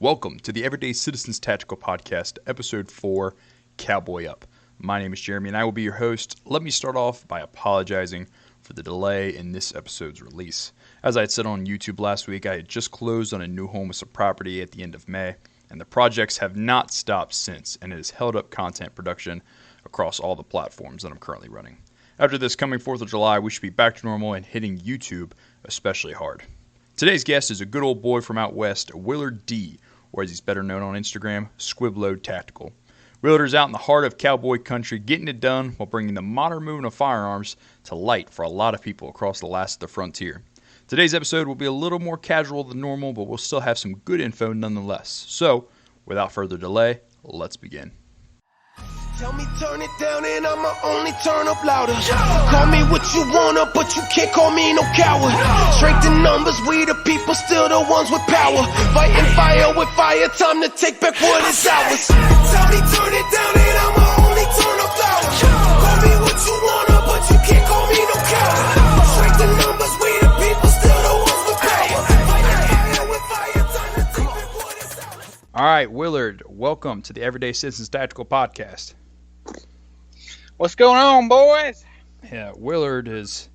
Welcome to the Everyday Citizens Tactical Podcast, Episode 4, Cowboy Up. My name is Jeremy, and I will be your host. Let me start off by apologizing for the delay in this episode's release. As I had said on YouTube last week, I had just closed on a new home with some property at the end of May, and the projects have not stopped since, and it has held up content production across all the platforms that I'm currently running. After this coming 4th of July, we should be back to normal and hitting YouTube especially hard. Today's guest is a good old boy from out west, Willard D., or as he's better known on Instagram, Squibload Tactical. Willard is out in the heart of cowboy country, getting it done while bringing the modern movement of firearms to light for a lot of people across the last of the frontier. Today's episode will be a little more casual than normal, but we'll still have some good info nonetheless. So, without further delay, let's begin. Tell me turn it down and I'ma only turn up louder. Call me what you wanna, but you can't call me no coward. Strength in numbers, we the people, still the ones with power. Fighting fire with fire, time to take back what is ours. Tell me turn it down and I'ma only turn up louder. Call me what you wanna, but you can't call me no coward. Strength in numbers, we the people, still the ones with power. Fighting fire with fire, time to take back what is ours. All right, Willard, welcome to the Everyday Citizens Tactical Podcast. What's going on, boys? Yeah, Willard has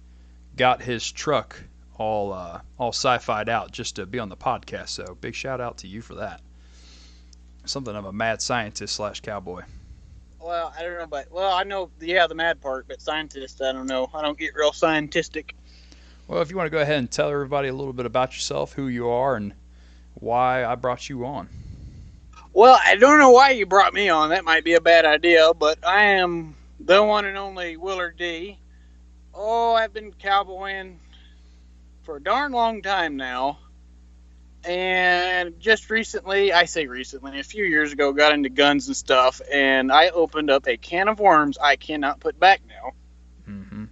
got his truck all sci-fi'd out just to be on the podcast, so big shout out to you for that. Something of a mad scientist / cowboy. Well, I don't know, but I know, the mad part, but scientist, I don't know. I don't get real scientistic. Well, if you want to go ahead and tell everybody a little bit about yourself, who you are, and why I brought you on. Well, I don't know why you brought me on. That might be a bad idea, but I am the one and only Willard D. Oh, I've been cowboying for a darn long time now. And just recently, a few years ago, got into guns and stuff, and I opened up a can of worms I cannot put back now. Mm-hmm.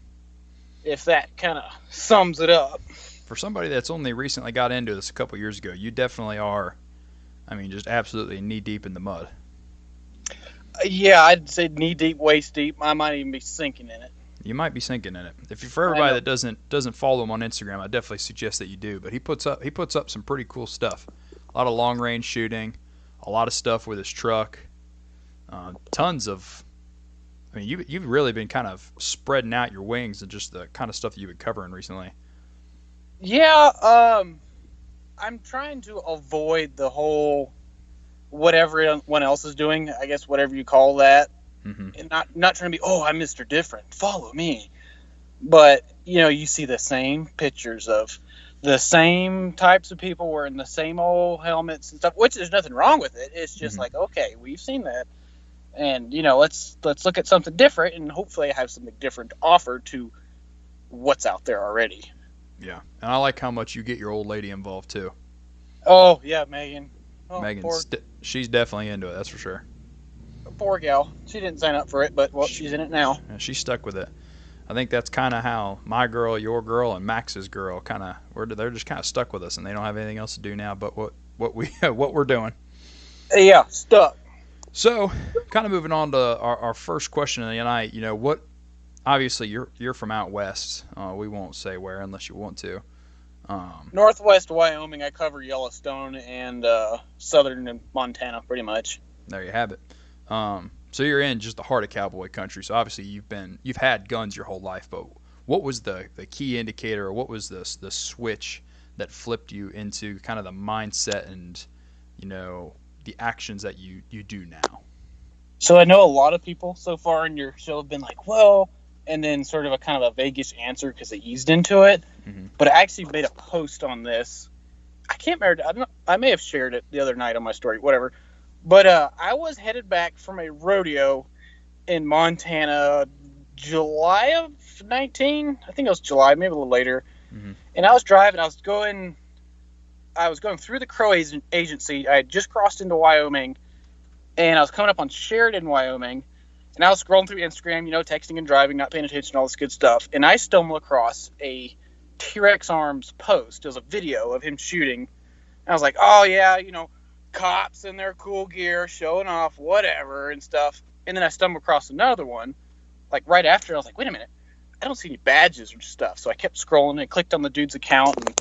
If that kind of sums it up. For somebody that's only recently got into this a couple years ago, you definitely are, just absolutely knee-deep in the mud. Yeah, I'd say knee-deep, waist-deep. I might even be sinking in it. You might be sinking in it. For everybody that doesn't follow him on Instagram, I definitely suggest that you do. But he puts up some pretty cool stuff. A lot of long-range shooting, a lot of stuff with his truck, tons of. You've really been kind of spreading out your wings and just the kind of stuff that you've been covering recently. Yeah, I'm trying to avoid the whole what everyone else is doing, I guess, whatever you call that. Mm-hmm. And not trying to be, I'm Mr. Different, follow me. But, you see the same pictures of the same types of people wearing the same old helmets and stuff, which there's nothing wrong with it. It's just like, okay, we've seen that. And, let's look at something different, and hopefully I have something different to offer to what's out there already. Yeah, and I like how much you get your old lady involved, too. Oh, yeah, Megan. Oh, Megan's she's definitely into it, that's for sure. Poor gal. She didn't sign up for it, but she's in it now. Yeah, she's stuck with it. I think that's kind of how my girl, your girl, and Max's girl they're just kind of stuck with us, and they don't have anything else to do now but what we're doing. Yeah, stuck. So, kind of moving on to our first question of the night. Obviously you're from out west. We won't say where unless you want to. Northwest Wyoming. I cover Yellowstone and southern Montana, pretty much. There you have it. So you're in just the heart of cowboy country. So obviously you've had guns your whole life. But what was the key indicator, or what was the switch that flipped you into kind of the mindset and the actions that you do now? So I know a lot of people so far in your show have been like, well, and then sort of a kind of a vaguish answer because they eased into it. Mm-hmm. But I actually made a post on this. I can't remember. I may have shared it the other night on my story, whatever. But I was headed back from a rodeo in Montana, July of 19. I think it was July, maybe a little later. Mm-hmm. And I was driving. I was going through the Crow agency. I had just crossed into Wyoming, and I was coming up on Sheridan, Wyoming. And I was scrolling through Instagram, texting and driving, not paying attention, all this good stuff. And I stumbled across a T-Rex Arms post. It was a video of him shooting. And I was like, oh, yeah, cops in their cool gear, showing off, whatever, and stuff. And then I stumbled across another one, like right after. I was like, wait a minute, I don't see any badges or stuff. So I kept scrolling and clicked on the dude's account and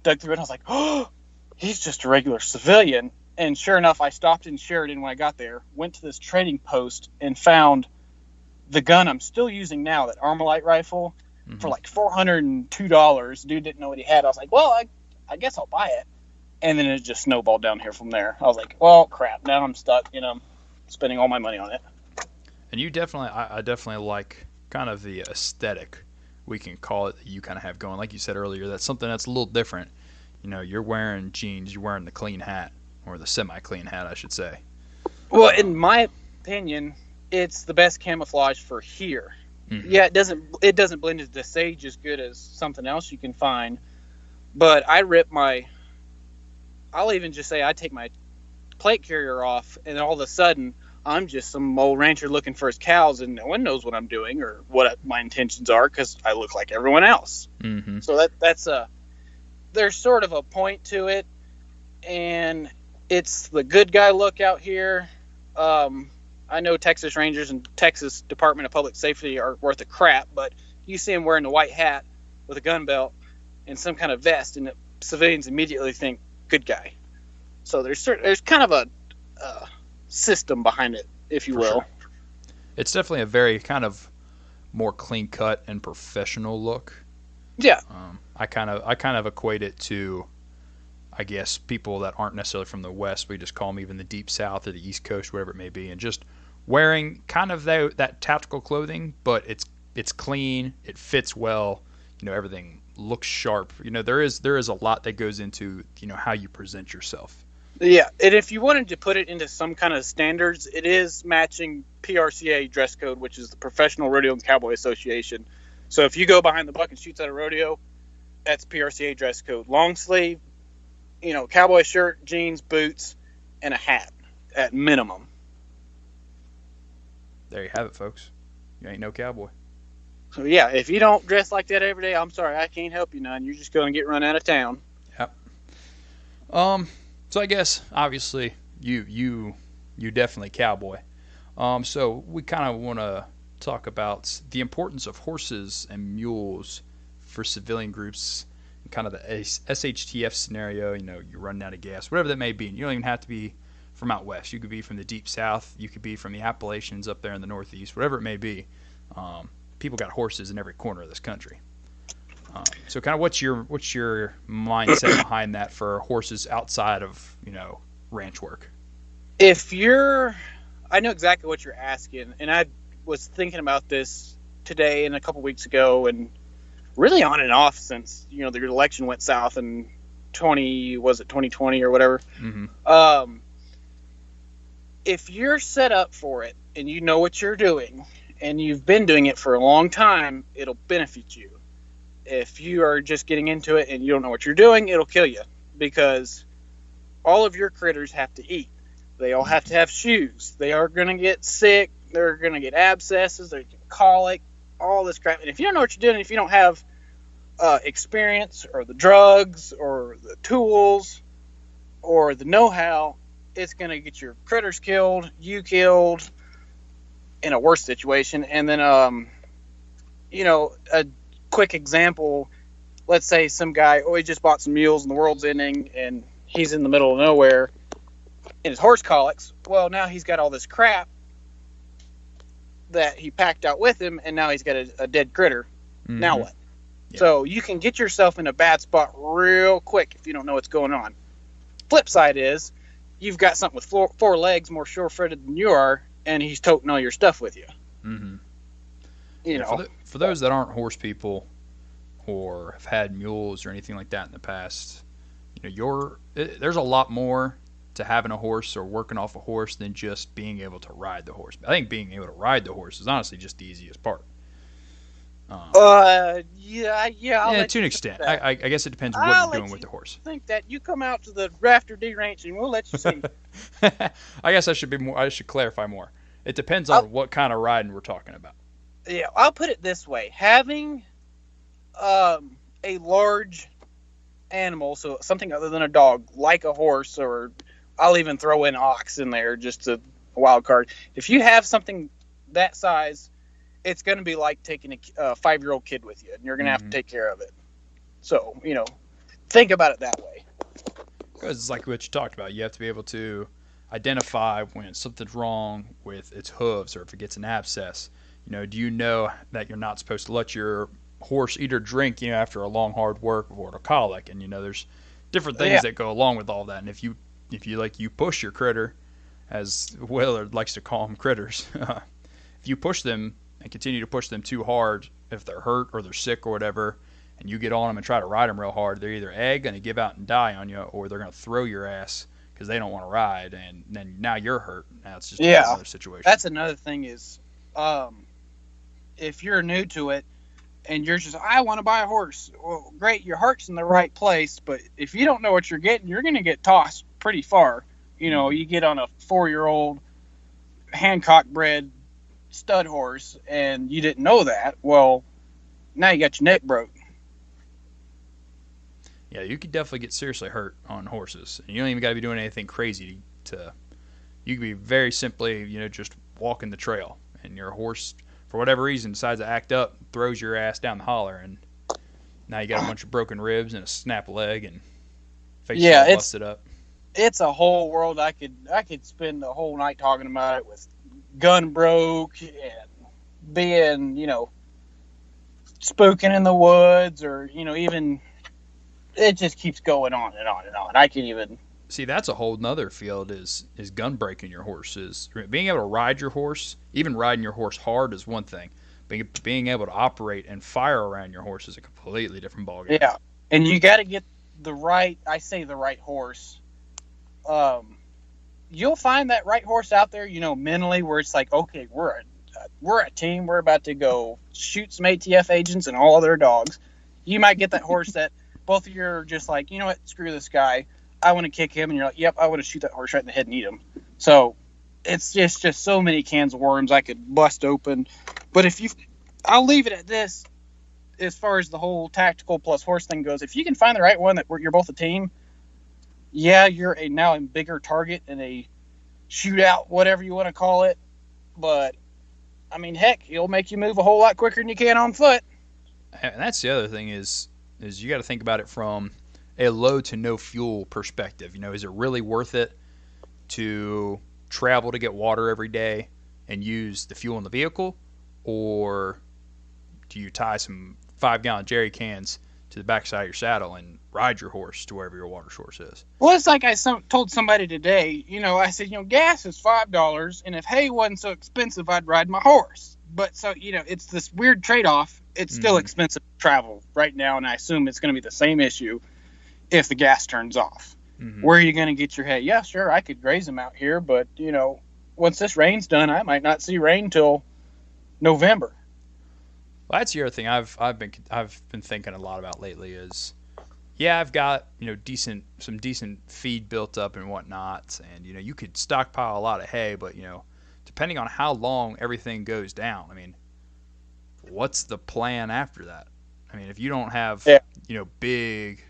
dug through it. And I was like, oh, he's just a regular civilian. And sure enough, I stopped in Sheridan when I got there, went to this trading post, and found the gun I'm still using now, that Armalite rifle, for like $402. Dude didn't know what he had. I was like, well, I guess I'll buy it. And then it just snowballed down here from there. I was like, well, crap, now I'm stuck, spending all my money on it. And you definitely, I definitely like kind of the aesthetic, we can call it, that you kind of have going. Like you said earlier, that's something that's a little different. You're wearing jeans, you're wearing the clean hat, or the semi-clean hat, I should say. Well, in my opinion, it's the best camouflage for here. Mm-hmm. Yeah, it doesn't blend into the sage as good as something else you can find. But I'll even just say I take my plate carrier off, and all of a sudden I'm just some old rancher looking for his cows, and no one knows what I'm doing or what my intentions are, because I look like everyone else. Mm-hmm. So there's sort of a point to it, and it's the good guy look out here. I know Texas Rangers and Texas Department of Public Safety are worth a crap, but you see them wearing a white hat with a gun belt and some kind of vest, and civilians immediately think good guy. So there's kind of a system behind it, if you will. Sure. It's definitely a very kind of more clean cut and professional look. Yeah. I kind of equate it to, I guess, people that aren't necessarily from the West. We just call them even the Deep South or the East Coast, whatever it may be, and just wearing kind of that tactical clothing, but it's clean, it fits well, everything looks sharp. There is a lot that goes into how you present yourself. Yeah, and if you wanted to put it into some kind of standards, it is matching PRCA dress code, which is the Professional Rodeo and Cowboy Association. So if you go behind the buck and shoots at a rodeo, that's PRCA dress code. Long sleeve, cowboy shirt, jeans, boots, and a hat at minimum. There you have it, folks. You ain't no cowboy. So yeah, if you don't dress like that every day, I'm sorry, I can't help you none. You're just going to get run out of town. Yep. So I guess obviously you definitely cowboy. So we kind of want to talk about the importance of horses and mules for civilian groups, and kind of the SHTF scenario. You're running out of gas, whatever that may be. And you don't even have to be from out west. You could be from the Deep South. You could be from the Appalachians up there in the Northeast, whatever it may be. People got horses in every corner of this country. So kind of what's your mindset behind that for horses outside of, ranch work? I know exactly what you're asking, and I was thinking about this today and a couple weeks ago, and really on and off since, the election went south in 2020 or whatever. Mm-hmm. If you're set up for it and you know what you're doing and you've been doing it for a long time, it'll benefit you. If you are just getting into it and you don't know what you're doing, it'll kill you, because all of your critters have to eat. They all have to have shoes. They are going to get sick. They're going to get abscesses. They're going to get colic, all this crap. And if you don't know what you're doing, if you don't have experience or the drugs or the tools or the know-how, it's going to get your critters killed, you killed, in a worse situation. And then, a quick example, let's say some guy, he just bought some mules and the world's ending and he's in the middle of nowhere and his horse colics. Well, now he's got all this crap that he packed out with him, and now he's got a dead critter. Mm-hmm. Now what? Yeah. So you can get yourself in a bad spot real quick if you don't know what's going on. Flip side is, you've got something with four legs more sure-footed than you are, and he's toting all your stuff with you. Mm-hmm. For those that aren't horse people or have had mules or anything like that in the past, there's a lot more to having a horse or working off a horse than just being able to ride the horse. I think being able to ride the horse is honestly just the easiest part. Yeah, to an extent. I guess it depends on what you're doing with the horse. Think that you come out to the Rafter D Ranch and we'll let you see. I guess I should clarify more. It depends on what kind of riding we're talking about. Yeah, I'll put it this way: having a large animal, so something other than a dog, like a horse, or I'll even throw in ox in there, just a wild card. If you have something that size, it's going to be like taking a 5-year-old kid with you, and you're going to have to take care of it. So, think about it that way. Because it's like what you talked about. You have to be able to identify when something's wrong with its hooves or if it gets an abscess. Do you know that you're not supposed to let your horse eat or drink, after a long hard work or a colic? And there's different things that go along with all that. And if you push your critter, as Willard likes to call them, critters, if you push them and continue to push them too hard, if they're hurt or they're sick or whatever, and you get on them and try to ride them real hard, they're either A, going to give out and die on you, or they're going to throw your ass because they don't want to ride, and then now you're hurt. Now it's just another situation. That's another thing is, if you're new to it and you're just, I want to buy a horse. Well, great, your heart's in the right place, but if you don't know what you're getting, you're going to get tossed pretty far. You get on a 4-year-old Hancock bred stud horse and you didn't know that. Well, now you got your neck broke. Yeah, you could definitely get seriously hurt on horses. And you don't even got to be doing anything crazy you could be very simply, just walking the trail. And your horse, for whatever reason, decides to act up, throws your ass down the holler. And now you got a bunch of broken ribs and a snap leg and face all busted up. It's a whole world. I could spend the whole night talking about it with gun broke and being, spooking in the woods or, even... It just keeps going on and on and on. I can't even... See, that's a whole nother field is gun breaking your horses. Being able to ride your horse, even riding your horse hard is one thing. Being able to operate and fire around your horse is a completely different ballgame. Yeah, and you got to get the right horse. You'll find that right horse out there, mentally, where it's like, okay, we're a team. We're about to go shoot some ATF agents and all of their dogs. You might get that horse that both of you are just like, you know what, screw this guy. I want to kick him. And you're like, yep, I want to shoot that horse right in the head and eat him. So it's just so many cans of worms I could bust open. But I'll leave it at this as far as the whole tactical plus horse thing goes. If you can find the right one that you're both a team, yeah, you're now a bigger target in a shootout, whatever you want to call it. But, I mean, heck, it'll make you move a whole lot quicker than you can on foot. And that's the other thing is you got to think about it from a low to no fuel perspective. Is it really worth it to travel to get water every day and use the fuel in the vehicle, or do you tie some 5-gallon jerry cans to the backside of your saddle and ride your horse to wherever your water source is? Well, it's like I told somebody today. I said, gas is $5, and if hay wasn't so expensive, I'd ride my horse. But so it's this weird trade-off. It's still expensive to travel right now, and I assume it's going to be the same issue if the gas turns off. Mm-hmm. Where are you going to get your hay? Yeah, sure, I could graze them out here, but, once this rain's done, I might not see rain till November. Well, that's the other thing I've been thinking a lot about lately is, yeah, I've got, some decent feed built up and whatnot, and, you could stockpile a lot of hay, but, depending on how long everything goes down, I mean, what's the plan after that? I mean, if you don't have, big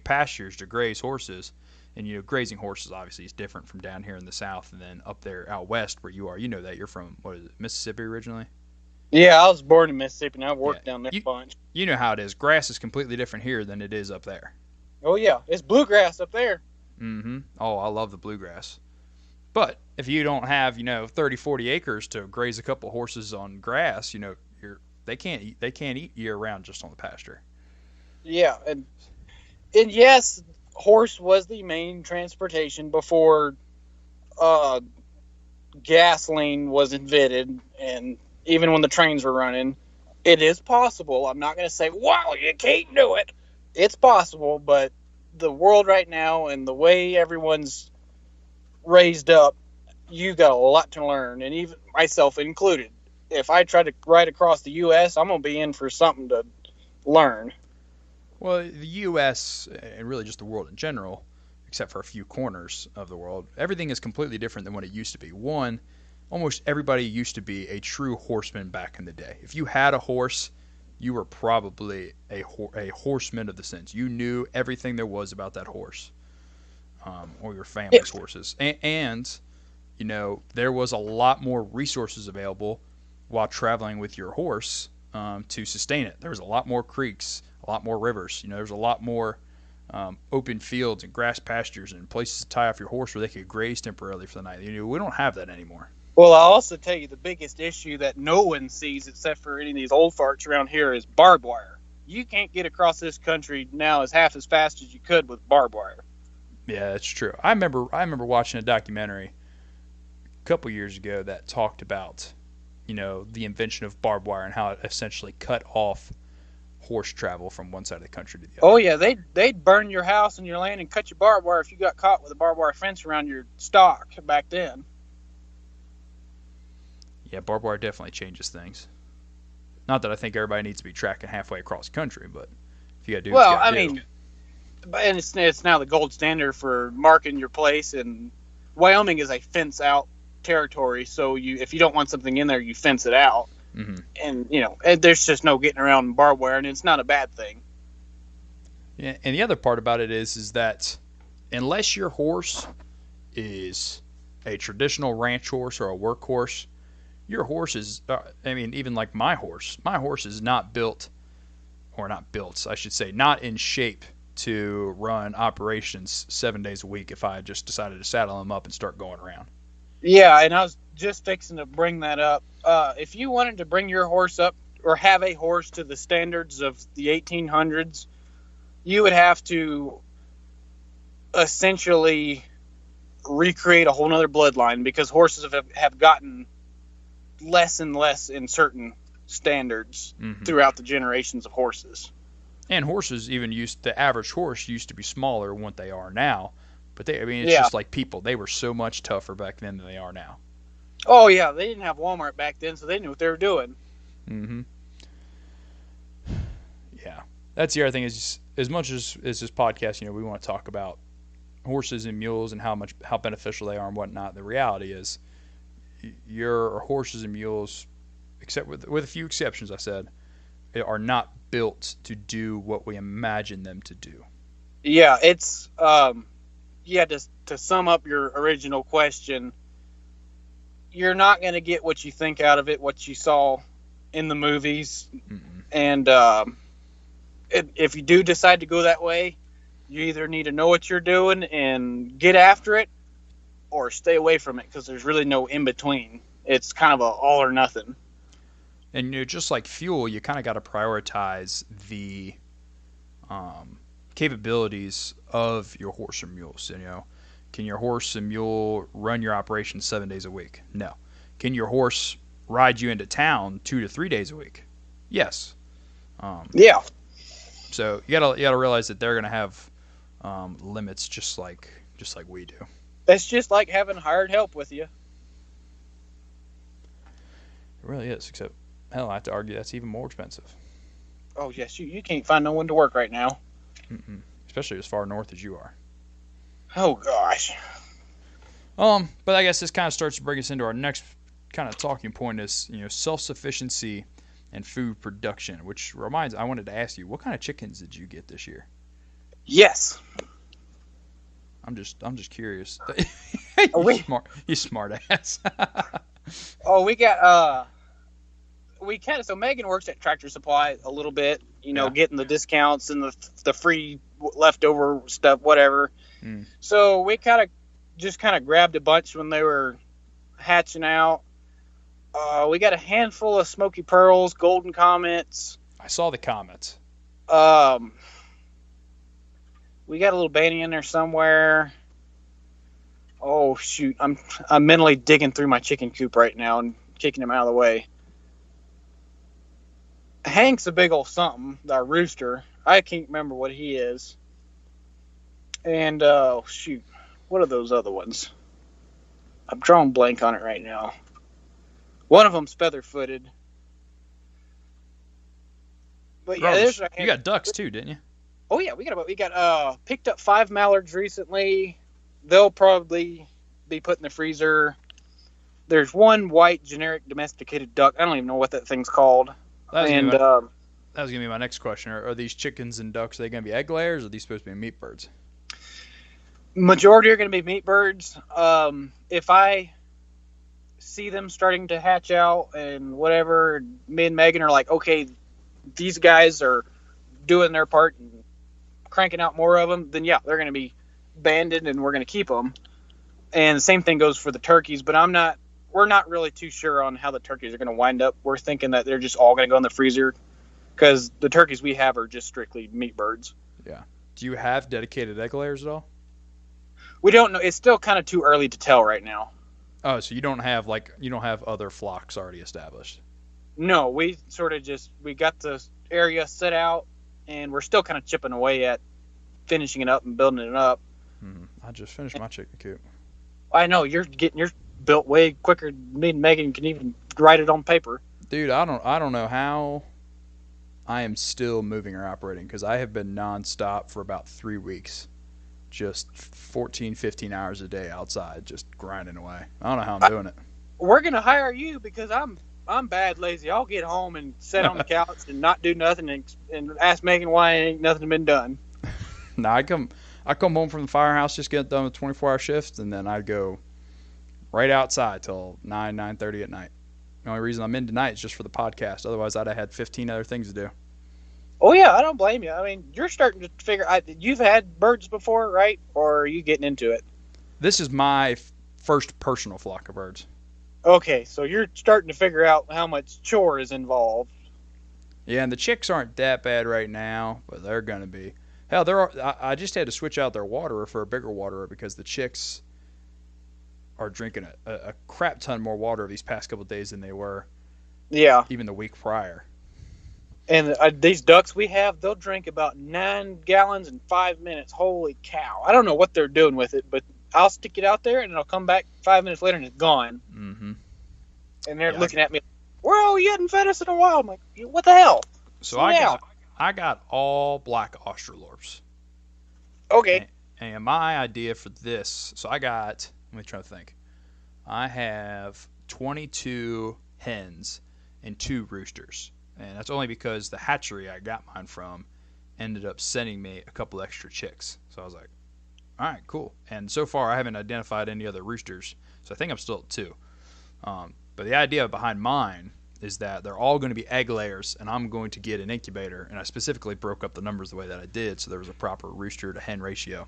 pastures to graze horses, and, grazing horses obviously is different from down here in the South and then up there out west where you are. That you're from, what is it, Mississippi originally? Yeah, I was born in Mississippi, and I worked down there a bunch. You know how it is. Grass is completely different here than it is up there. Oh, yeah. It's bluegrass up there. Mm-hmm. Oh, I love the bluegrass. But if you don't have, 30, 40 acres to graze a couple horses on grass, they can't eat year round just on the pasture. Yeah, and yes, horse was the main transportation before gasoline was invented, and even when the trains were running. It is possible. I'm not going to say, wow, you can't do it. It's possible, but the world right now and the way everyone's raised up, you got a lot to learn, and even myself included. If I try to ride across the U.S., I'm going to be in for something to learn. Well, the U.S. and really just the world in general, except for a few corners of the world, everything is completely different than what it used to be. One, almost everybody used to be a true horseman back in the day. If you had a horse, you were probably a horseman of the sense. You knew everything there was about that horse, or your family's horses. And, there was a lot more resources available while traveling with your horse to sustain it. There was a lot more creeks, a lot more rivers. There's a lot more open fields and grass pastures and places to tie off your horse where they could graze temporarily for the night. We don't have that anymore. Well, I'll also tell you the biggest issue that no one sees except for any of these old farts around here is barbed wire. You can't get across this country now as half as fast as you could with barbed wire. Yeah, that's true. I remember watching a documentary a couple years ago that talked about, the invention of barbed wire and how it essentially cut off horse travel from one side of the country to the other. Oh yeah, they'd burn your house and your land and cut your barbed wire if you got caught with a barbed wire fence around your stock back then. Yeah, barbed wire definitely changes things. Not that I think everybody needs to be tracking halfway across the country, but if you got to do what you gotta do. And it's now the gold standard for marking your place, and Wyoming is a fence-out territory, so if you don't want something in there, you fence it out. Mm-hmm. And there's just no getting around barbed wire, and it's not a bad thing. Yeah, and the other part about it is that unless your horse is a traditional ranch horse or a work horse, your horse is, even like my horse is not built, or not built, I should say, not in shape to run operations 7 days a week if I just decided to saddle him up and start going around. Yeah, and I was just fixing to bring that up. If you wanted to bring your horse up or have a horse to the standards of the 1800s, you would have to essentially recreate a whole nother bloodline, because horses have gotten less and less in certain standards throughout the generations of horses. And horses the average horse used to be smaller than what they are now. But just like people. They were so much tougher back then than they are now. Oh, yeah. They didn't have Walmart back then, so they knew what they were doing. Mm-hmm. Yeah. That's the other thing is, as much as this podcast, we want to talk about horses and mules and how beneficial they are and whatnot. The reality is your horses and mules, except with a few exceptions, I said, are not built to do what we imagine them to do. Yeah, it's to sum up your original question, you're not going to get what you think out of it, what you saw in the movies. Mm-hmm. And if you do decide to go that way, you either need to know what you're doing and get after it, or stay away from it, because there's really no in between. It's kind of a all or nothing. And just like fuel, you kind of got to prioritize the capabilities of your horse or mules. Can your horse and mule run your operation 7 days a week? No. Can your horse ride you into town 2 to 3 days a week? Yes. Yeah. So you gotta realize that they're gonna have limits, just like we do. It's just like having hired help with you. It really is, except, hell, I have to argue that's even more expensive. Oh, yes, you can't find no one to work right now. Mm-mm. Especially as far north as you are. Oh, gosh. But I guess this kind of starts to bring us into our next kind of talking point is, self-sufficiency and food production, which reminds, I wanted to ask you, what kind of chickens did you get this year? Yes. I'm just curious. You smart ass. Oh, we got so Megan works at Tractor Supply a little bit, getting the discounts and the free leftover stuff, whatever. Mm. So we kind of grabbed a bunch when they were hatching out. We got a handful of Smoky Pearls, Golden Comets. I saw the comments. We got a little Banny in there somewhere. Oh shoot! I'm mentally digging through my chicken coop right now and kicking him out of the way. Hank's a big old something, our rooster. I can't remember what he is. And shoot, what are those other ones? I'm drawing blank on it right now. One of them's feather-footed. But yeah, you got ducks too, didn't you? Oh yeah, we got picked up 5 mallards recently. They'll probably be put in the freezer. There's one white generic domesticated duck. I don't even know what that thing's called. That was gonna be my next question. Are these chickens and ducks, are they gonna be egg layers, or are these supposed to be meat birds? Majority are gonna be meat birds. If I see them starting to hatch out and whatever, me and Megan are like, okay, these guys are doing their part and cranking out more of them, then yeah, they're going to be banded and we're going to keep them. And the same thing goes for the turkeys, but we're not really too sure on how the turkeys are going to wind up. We're thinking that they're just all going to go in the freezer because the turkeys we have are just strictly meat birds. Yeah. Do you have dedicated egg layers at all? We don't know. It's still kind of too early to tell right now. Oh, so you don't have other flocks already established? No, we sort of we got the area set out, and we're still kind of chipping away at finishing it up and building it up. I just finished my chicken coop. I know you're getting yours built way quicker than me and Megan can even write it on paper. Dude, I don't know how I am still moving or operating because I have been nonstop for about 3 weeks. Just 14, 15 hours a day outside, just grinding away. I don't know how I'm doing it. We're going to hire you because I'm bad lazy. I'll get home and sit on the couch and not do nothing and ask Megan why ain't nothing been done. Now I come home from the firehouse, just get done with 24-hour shifts, and then I go right outside till 9:30 at night. The only reason I'm in tonight is just for the podcast. Otherwise, I'd have had 15 other things to do. Oh, yeah, I don't blame you. I mean, you're starting to figure out you've had birds before, right? Or are you getting into it? This is my first personal flock of birds. Okay, so you're starting to figure out how much chore is involved. Yeah, and the chicks aren't that bad right now, but they're going to be. Hell, I just had to switch out their waterer for a bigger waterer because the chicks are drinking a crap ton more water these past couple of days than they were. Yeah. Even the week prior. And these ducks we have, they'll drink about 9 gallons in 5 minutes. Holy cow. I don't know what they're doing with it, but I'll stick it out there and it'll come back 5 minutes later and it's gone. Mm-hmm. And they're looking at me, well, you hadn't fed us in a while. I'm like, what the hell? So I got all black Australorps. Okay. And my idea for this, so let me try to think. I have 22 hens and 2 roosters. And that's only because the hatchery I got mine from ended up sending me a couple extra chicks. So I was like, all right, cool. And so far I haven't identified any other roosters. So I think I'm still at 2. But the idea behind mine is that they're all going to be egg layers, and I'm going to get an incubator. And I specifically broke up the numbers the way that I did so there was a proper rooster to hen ratio.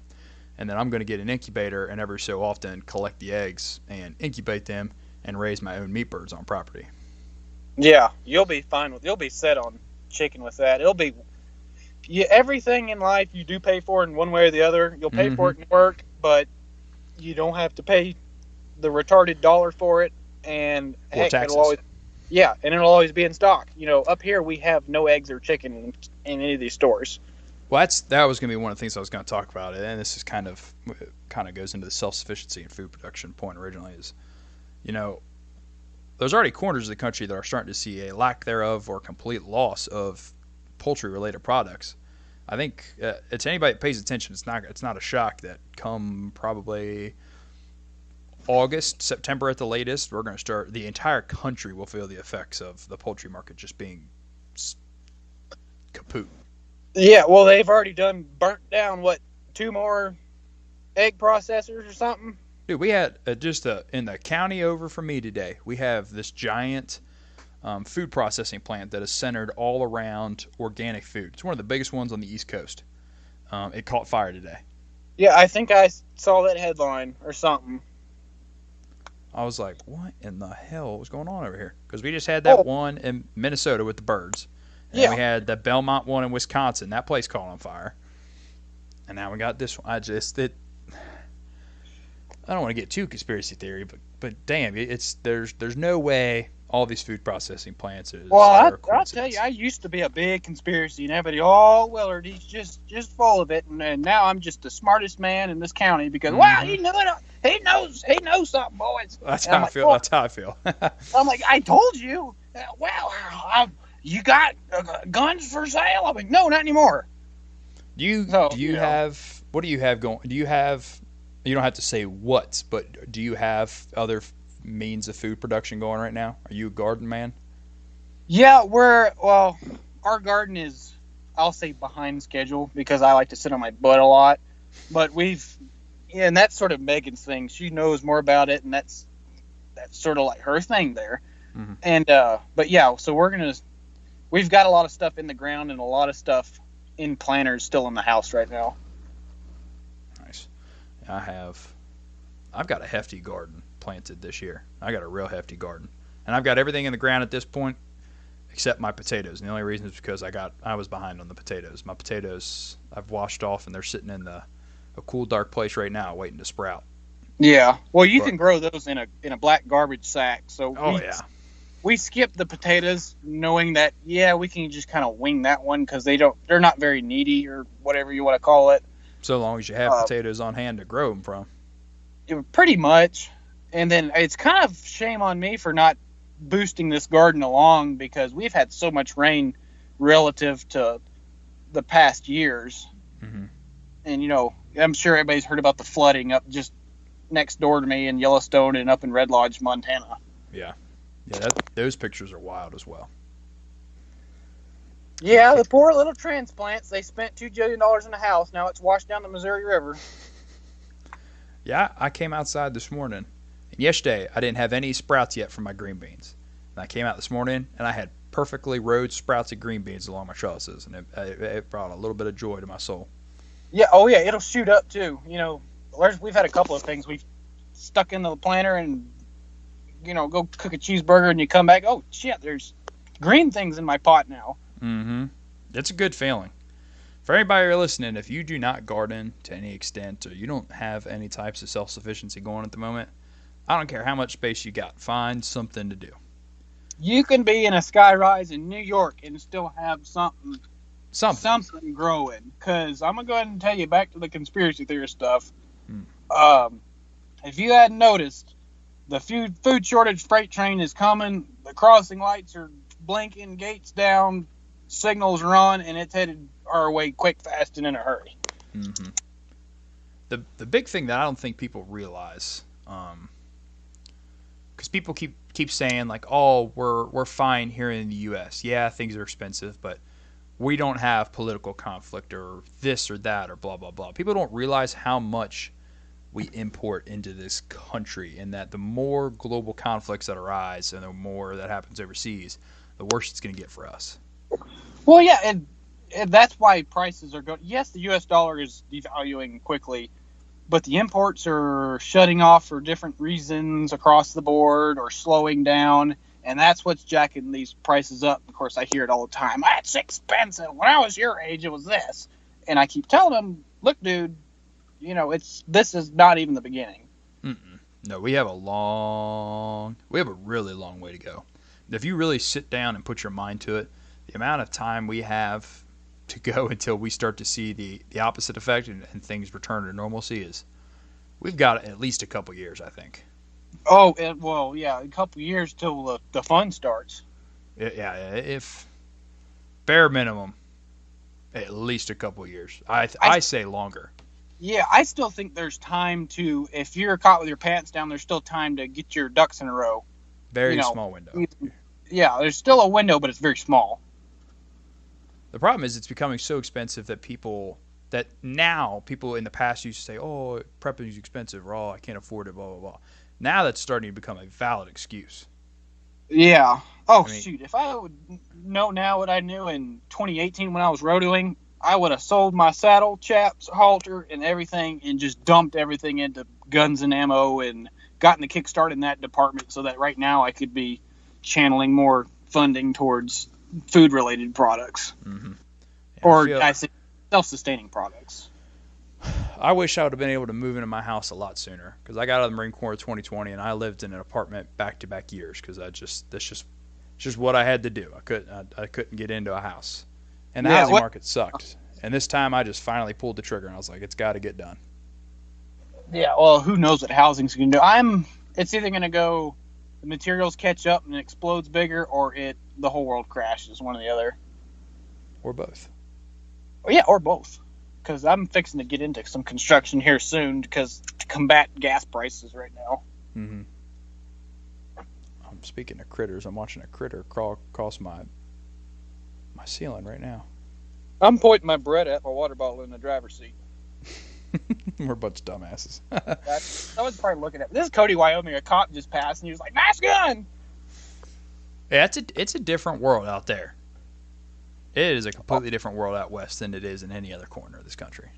And then I'm going to get an incubator and every so often collect the eggs and incubate them and raise my own meat birds on property. Yeah, you'll be set on chicken with that. It'll be everything in life you do pay for in one way or the other. You'll pay for it in work, but you don't have to pay the retarded dollar for it. And heck, taxes. It'll always be in stock. Up here we have no eggs or chicken in any of these stores. Well, that was going to be one of the things I was going to talk about, and this is kind of goes into the self-sufficiency and food production point originally. Is there's already corners of the country that are starting to see a lack thereof or complete loss of poultry-related products. I think to anybody that pays attention, it's not a shock that come probably August, September at the latest, we're going to start. The entire country will feel the effects of the poultry market just being kaput. Yeah, well, they've already burnt down 2 more egg processors or something. Dude, we had in the county over from me today, we have this giant food processing plant that is centered all around organic food. It's one of the biggest ones on the East Coast. It caught fire today. Yeah, I think I saw that headline or something. I was like, what in the hell was going on over here? Because we just had that one in Minnesota with the birds. And we had the Belmont one in Wisconsin. That place caught on fire. And now we got this one. I don't want to get too conspiracy theory, but damn, there's no way all these food processing plants are. Well, I'll tell you, I used to be a big conspiracy, and everybody, Willard, he's just full of it, and now I'm just the smartest man in this county because wow, he knew it. He knows something, boys. That's how I feel. That's how I feel. I'm like, I told you. Well, you got guns for sale? I'm like, no, not anymore. Do you have? What do you have going? Do you have? You don't have to say what, but do you have other means of food production going right now? Are you a garden man? Yeah, our garden is, I'll say, behind schedule because I like to sit on my butt a lot. But and that's sort of Megan's thing. She knows more about it, and that's sort of like her thing there. And but yeah, so we've got a lot of stuff in the ground and a lot of stuff in planters still in the house right now. Nice. I've got a hefty garden planted this year. I got a real hefty garden. And I've got everything in the ground at this point except my potatoes. And the only reason is because I was behind on the potatoes. My potatoes I've washed off and they're sitting in a cool dark place right now waiting to sprout. Yeah. Well, you can grow those in a black garbage sack. So we skipped the potatoes knowing that we can just kind of wing that one because they're not very needy or whatever you want to call it. So long as you have potatoes on hand to grow them from. Pretty much. And then it's kind of shame on me for not boosting this garden along because we've had so much rain relative to the past years. Mm-hmm. And, I'm sure everybody's heard about the flooding up just next door to me in Yellowstone and up in Red Lodge, Montana. Yeah. Yeah, those pictures are wild as well. Yeah, the poor little transplants. They spent $2 billion in a house. Now it's washed down the Missouri River. Yeah, I came outside this morning. And yesterday, I didn't have any sprouts yet from my green beans. And I came out this morning, and I had perfectly rowed sprouted green beans along my trellises. And it brought a little bit of joy to my soul. Yeah, oh yeah, it'll shoot up too. We've had a couple of things. We've stuck into the planter and, go cook a cheeseburger, and you come back, oh, shit, there's green things in my pot now. Mm-hmm. It's a good feeling. For anybody listening, if you do not garden to any extent or you don't have any types of self-sufficiency going at the moment, I don't care how much space you got. Find something to do. You can be in a skyrise in New York and still have something growing. Because I'm going to go ahead and tell you back to the conspiracy theory stuff. If you hadn't noticed, the food shortage freight train is coming. The crossing lights are blinking, gates down, signals are on, and it's headed our way quick, fast, and in a hurry. Mm-hmm. The big thing that I don't think people realize, because people keep saying like, oh, we're fine here in the U.S. Yeah, things are expensive, but we don't have political conflict or this or that or blah blah blah. People don't realize how much we import into this country, and that the more global conflicts that arise and the more that happens overseas, the worse it's going to get for us. Well, yeah, and that's why prices are going. Yes, the U.S. dollar is devaluing quickly, but the imports are shutting off for different reasons across the board or slowing down, and that's what's jacking these prices up. Of course, I hear it all the time. It's expensive. When I was your age, it was this. And I keep telling them, look, dude, this is not even the beginning. Mm-mm. No, we have a really long way to go. If you really sit down and put your mind to it, the amount of time we have to go until we start to see the opposite effect and things return to normalcy we've got at least a couple years, I think. Oh, well, yeah, a couple years till the fun starts. Yeah, if bare minimum, at least a couple years. I say longer. Yeah, I still think there's time to, if you're caught with your pants down, there's still time to get your ducks in a row. Very small window. Yeah, there's still a window, but it's very small. The problem is it's becoming so expensive that people in the past used to say, oh, prepping is expensive, or oh, I can't afford it, blah, blah, blah. Now that's starting to become a valid excuse. Yeah. Oh, shoot. If I would know now what I knew in 2018 when I was rodeoing, I would have sold my saddle, chaps, halter, and everything and just dumped everything into guns and ammo and gotten the kickstart in that department so that right now I could be channeling more funding towards food-related products. Mm-hmm. Yeah, I say self-sustaining products. I wish I would have been able to move into my house a lot sooner because I got out of the Marine Corps in 2020 and I lived in an apartment back-to-back years because that's just what I had to do. I couldn't get into a house, and the housing market sucked. And this time I just finally pulled the trigger and I was like, it's got to get done. Yeah, well, who knows what housing's going to do? It's either going to go, the materials catch up and it explodes bigger, or the whole world crashes, one or the other. Or both. Yeah, or both. Because I'm fixing to get into some construction here soon to combat gas prices right now. Mm-hmm. Speaking of critters, I'm watching a critter crawl across my ceiling right now. I'm pointing my bread at my water bottle in the driver's seat. We're a bunch of dumbasses. I was probably looking at this is Cody, Wyoming. A cop just passed, and he was like, "Nice gun." Yeah, it's a different world out there. It is a completely different world out west than it is in any other corner of this country.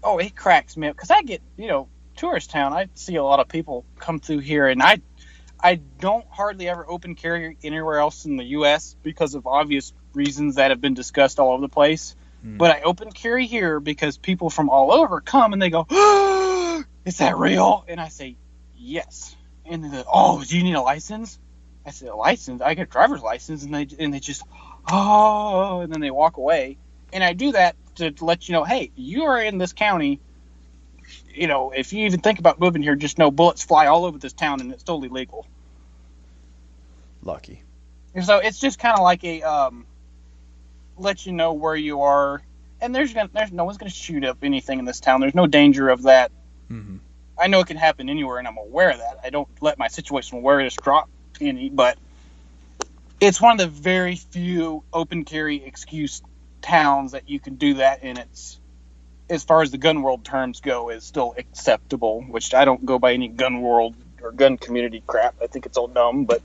Oh, it cracks me up because I get, tourist town. I see a lot of people come through here, and I don't hardly ever open carry anywhere else in the U.S. because of obvious reasons that have been discussed all over the place. But I open carry here because people from all over come and they go, oh, is that real? And I say, yes. And they go, oh, do you need a license? I said, a license? I got a driver's license. And they just, oh, and then they walk away. And I do that to let you know, hey, you are in this county. If you even think about moving here, just know bullets fly all over this town and it's totally legal. Lucky. And so it's just kind of like a, let you know where you are. And there's no one's going to shoot up anything in this town. There's no danger of that. Mm-hmm. I know it can happen anywhere, and I'm aware of that. I don't let my situational awareness drop any, but it's one of the very few open carry excuse towns that you can do that, and it's, as far as the gun world terms go, is still acceptable, which I don't go by any gun world or gun community crap. I think it's all dumb, but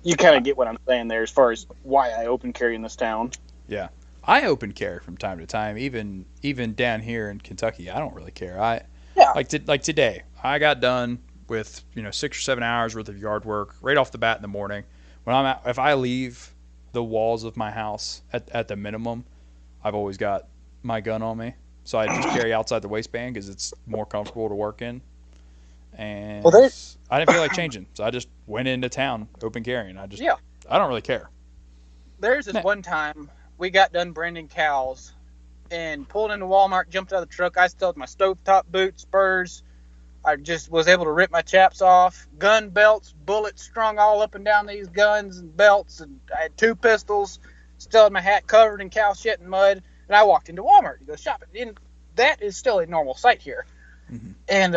you kind of get what I'm saying there as far as why I open carry in this town. Yeah. I open carry from time to time, even down here in Kentucky. I don't really care. Like today, I got done with 6 or 7 hours worth of yard work right off the bat in the morning. If I leave the walls of my house at the minimum, I've always got my gun on me, so I just carry outside the waistband because it's more comfortable to work in. And I didn't feel like changing, so I just went into town open carrying. I don't really care. There's this one time we got done branding cows and pulled into Walmart, jumped out of the truck. I still had my stovetop boots, spurs. I just was able to rip my chaps off. Gun belts, bullets strung all up and down these guns and belts. And I had 2 pistols. Still had my hat covered in cow shit and mud. And I walked into Walmart to go shopping. And that is still a normal sight here. Mm-hmm. And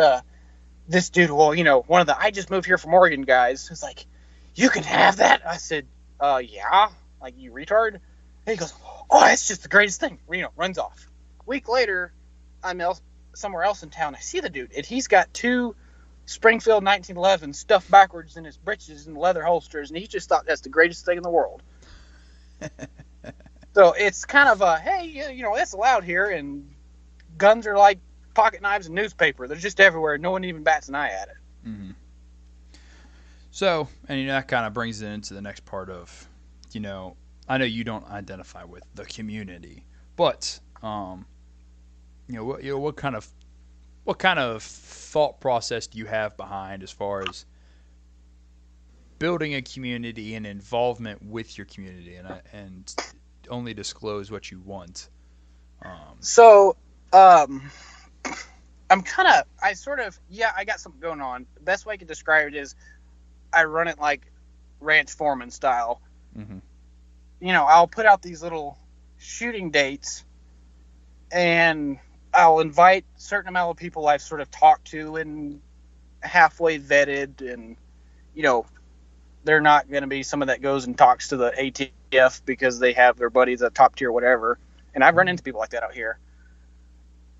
this dude, one of the I just moved here from Oregon guys, is like, you can have that? I said, yeah. Like, you retard? And he goes, oh, it's just the greatest thing. Runs off. A week later, I'm somewhere else in town. I see the dude, and he's got 2 Springfield 1911 stuffed backwards in his breeches and leather holsters, and he just thought that's the greatest thing in the world. So it's kind of hey, it's allowed here, and guns are like pocket knives and newspaper. They're just everywhere. No one even bats an eye at it. Mm-hmm. So, and that kind of brings it into the next part of, I know you don't identify with the community, but what kind of thought process do you have behind as far as building a community and involvement with your community, and only disclose what you want? I got something going on. The best way I could describe it is I run it like ranch foreman style. Mm-hmm. I'll put out these little shooting dates, and I'll invite a certain amount of people I've sort of talked to and halfway vetted, and they're not going to be someone that goes and talks to the ATF because they have their buddies at top tier whatever. And I've run into people like that out here.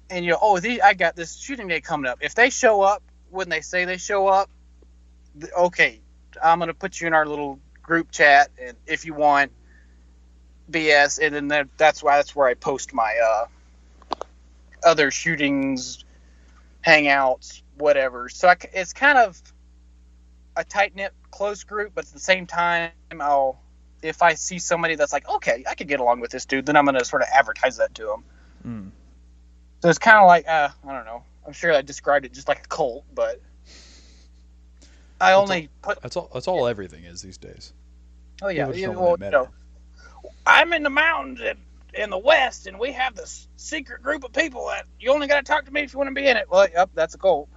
And I got this shooting day coming up. If they show up when they say they show up, okay, I'm going to put you in our little group chat, and if you want BS, and then that's where I post my other shootings, hangouts, whatever. So it's kind of a tight-knit, close group, but at the same time, if I see somebody that's like, okay, I could get along with this dude, then I'm going to sort of advertise that to them. Mm. So it's kind of like, I don't know. I'm sure I described it just like a cult, but that's all everything is these days. Oh yeah, I'm in the mountains in the West, and we have this secret group of people that you only got to talk to me if you want to be in it. Well, yep, that's a cult.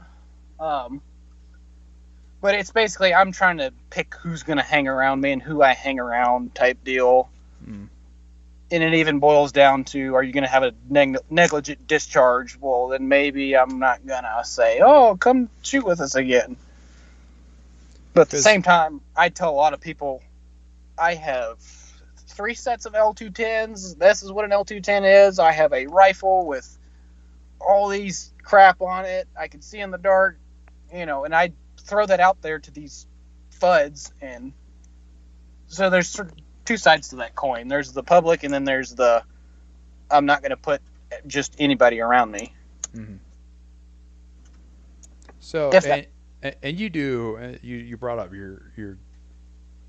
But it's basically I'm trying to pick who's going to hang around me and who I hang around type deal. Mm. And it even boils down to, are you going to have a negligent discharge? Well, then maybe I'm not going to say, oh, come shoot with us again. But at the same time, I tell a lot of people I have 3 sets of L210s. This is what an L210 is. I have a rifle with all these crap on it. I can see in the dark, and I throw that out there to these FUDs. And so there's sort of two sides to that coin. There's the public, and then there's the I'm not going to put just anybody around me. Mm-hmm. So, and you do, you brought up your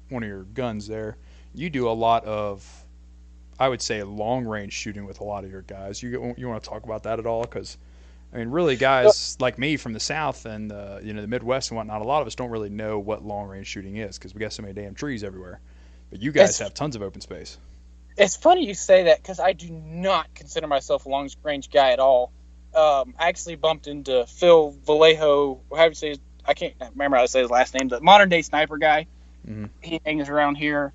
one of your guns there. You do a lot of, I would say, long range shooting with a lot of your guys. You want to talk about that at all? Because I mean, really, guys like me from the South and the Midwest and whatnot, a lot of us don't really know what long range shooting is because we got so many damn trees everywhere. But you guys have tons of open space. It's funny you say that because I do not consider myself a long range guy at all. I actually bumped into Phil Vallejo. How do you say? I can't remember how to say his last name. The modern day sniper guy. Mm-hmm. He hangs around here,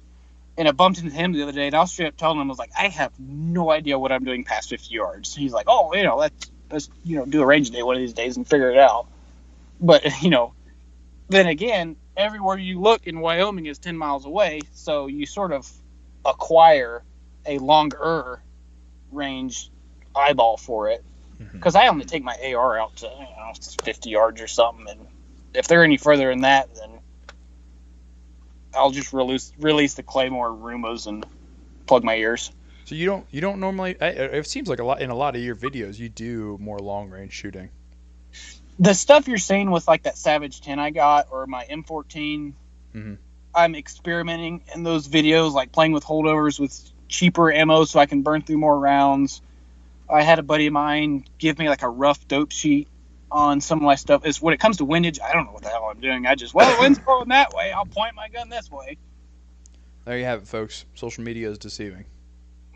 and I bumped into him the other day, and I was straight up telling him, I was like, I have no idea what I'm doing past 50 yards. He's like, oh, let's do a range day one of these days and figure it out. But then again, everywhere you look in Wyoming is 10 miles away, so you sort of acquire a longer range eyeball for it. Because I only take my AR out to 50 yards or something, and if they're any further than that, then I'll just release the Claymore Roombas and plug my ears. So you don't normally. It seems like in a lot of your videos you do more long range shooting. The stuff you're seeing with like that Savage 10 I got or my M14, I'm experimenting in those videos, like playing with holdovers with cheaper ammo so I can burn through more rounds. I had a buddy of mine give me like a rough dope sheet on some of my stuff. Is when it comes to windage, I don't know what the hell I'm doing. I just, the wind's going that way, I'll point my gun this way. There you have it, folks. Social media is deceiving.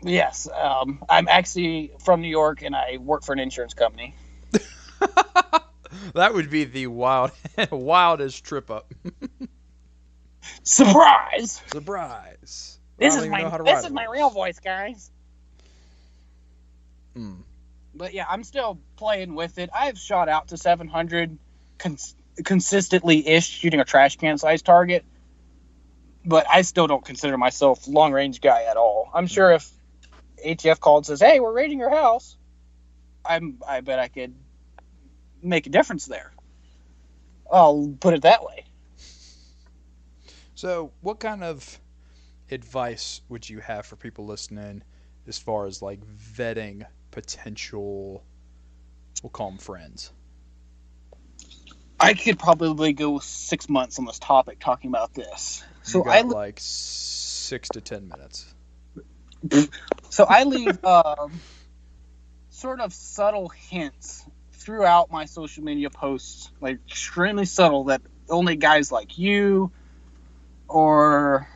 Yes. I'm actually from New York, and I work for an insurance company. That would be the wildest trip up. Surprise! This is my real voice, guys. But yeah, I'm still playing with it. I've shot out to 700 consistently-ish, shooting a trash can size target. But I still don't consider myself long range guy at all. I'm sure if ATF called and says, "Hey, we're raiding your house," I bet I could make a difference there. I'll put it that way. So, what kind of advice would you have for people listening as far as like vetting potential, we'll call them friends? I could probably go 6 months on this topic talking about this. So I like 6 to 10 minutes. So I leave sort of subtle hints throughout my social media posts, like extremely subtle, that only guys like you or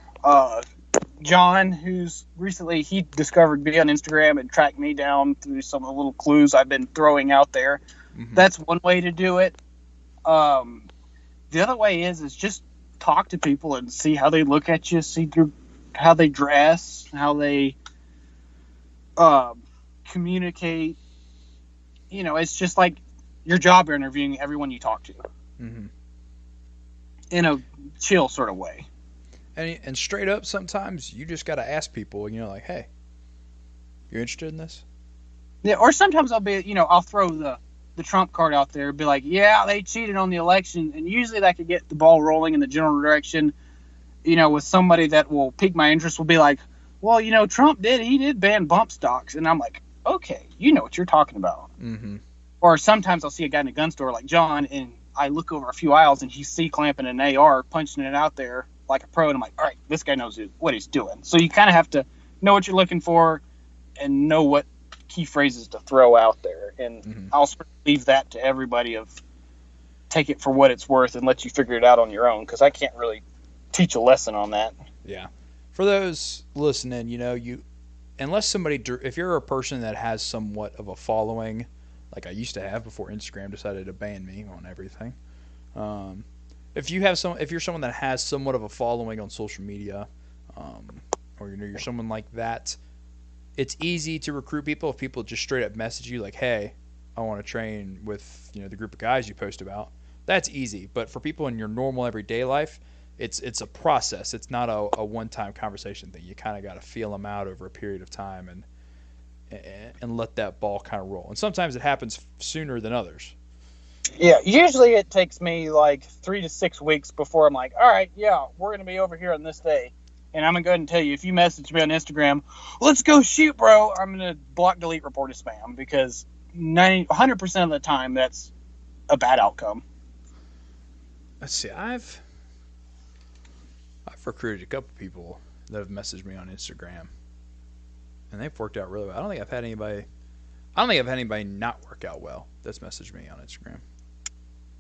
John, who's recently, he discovered me on Instagram and tracked me down through some of the little clues I've been throwing out there. That's one way to do it. The other way is just talk to people and see how they look at you, see through how they dress, how they communicate. It's just like your job interviewing everyone you talk to in a chill sort of way. And straight up, sometimes you just got to ask people, like, hey, you're interested in this? Yeah, or sometimes I'll throw the Trump card out there and be like, yeah, they cheated on the election. And usually that could get the ball rolling in the general direction, with somebody that will pique my interest, will be like, well, Trump did ban bump stocks. And I'm like, okay, you know what you're talking about. Or sometimes I'll see a guy in a gun store like John, and I look over a few aisles and he's C-clamping an AR, punching it out there like a pro, and I'm like, all right, this guy knows what he's doing. So you kind of have to know what you're looking for and know what key phrases to throw out there. And I'll sort of leave that to everybody, of take it for what it's worth and let you figure it out on your own, because I can't really teach a lesson on that. Yeah. For those listening, unless somebody, if you're a person that has somewhat of a following, like I used to have before Instagram decided to ban me on everything, if you're someone that has somewhat of a following on social media, or you're someone like that, it's easy to recruit people if people just straight up message you like, hey, I want to train with the group of guys you post about. That's easy. But for people in your normal everyday life, it's a process. It's not a one-time conversation thing. You kind of got to feel them out over a period of time and let that ball kind of roll. And sometimes it happens sooner than others. Yeah, usually it takes me like 3 to 6 weeks before I'm like, all right, yeah, we're going to be over here on this day. And I'm going to go ahead and tell you, if you message me on Instagram, let's go shoot, bro, I'm going to block, delete, report as spam because 100% of the time that's a bad outcome. Let's see. I've recruited a couple people that have messaged me on Instagram, and they've worked out really well. I don't think I've had anybody not work out well that's messaged me on Instagram.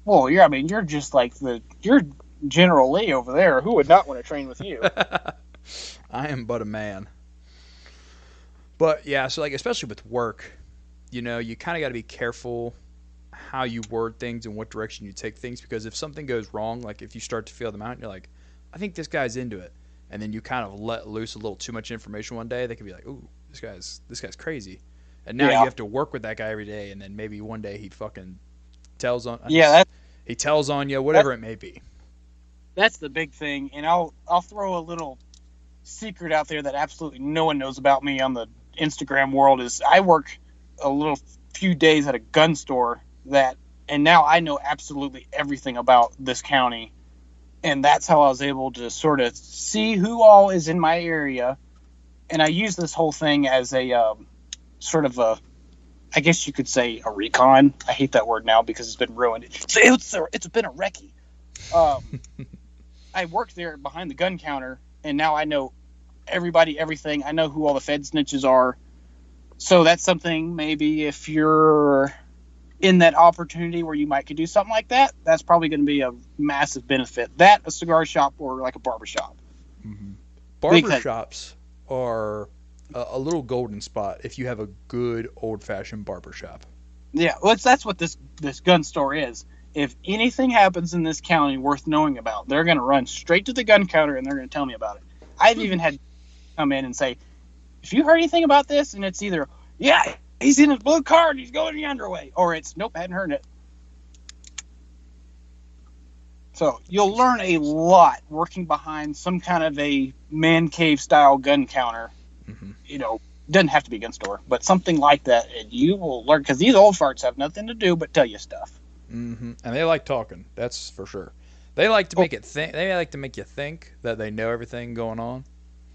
Well, you're just like you're General Lee over there. Who would not want to train with you? I am but a man. But yeah, so like especially with work, you kind of got to be careful how you word things and what direction you take things, because if something goes wrong, like if you start to feel them out and you're like, I think this guy's into it, and then you kind of let loose a little too much information one day, they could be like, ooh, this guy's crazy. And now you have to work with that guy every day, and then maybe one day he fucking tells on he tells on you, whatever it may be. That's the big thing, and I'll throw a little secret out there that absolutely no one knows about me on the Instagram world is I work a little few days at a gun store and now I know absolutely everything about this county, and that's how I was able to sort of see who all is in my area, and I use this whole thing as a sort of a, I guess you could say a recon. I hate that word now because it's been ruined. It's been a recce. I worked there behind the gun counter, and now I know everybody, everything. I know who all the Fed snitches are. So that's something maybe if you're in that opportunity where you might could do something like that, that's probably going to be a massive benefit. That, a cigar shop, or like a barber shop. Mm-hmm. Barber shops are a little golden spot if you have a good old-fashioned barber shop. Yeah, well, that's what this gun store is. If anything happens in this county worth knowing about, they're going to run straight to the gun counter and they're going to tell me about it. I've even had come in and say, if you heard anything about this, and it's either, yeah, he's in his blue car and he's going the underway, or it's, nope, I hadn't heard it. So you'll learn a lot working behind some kind of a man cave style gun counter. Mm-hmm. Doesn't have to be a gun store, but something like that, and you will learn, because these old farts have nothing to do but tell you stuff. Mm-hmm. And they like talking. That's for sure. They like to make They like to make you think that they know everything going on.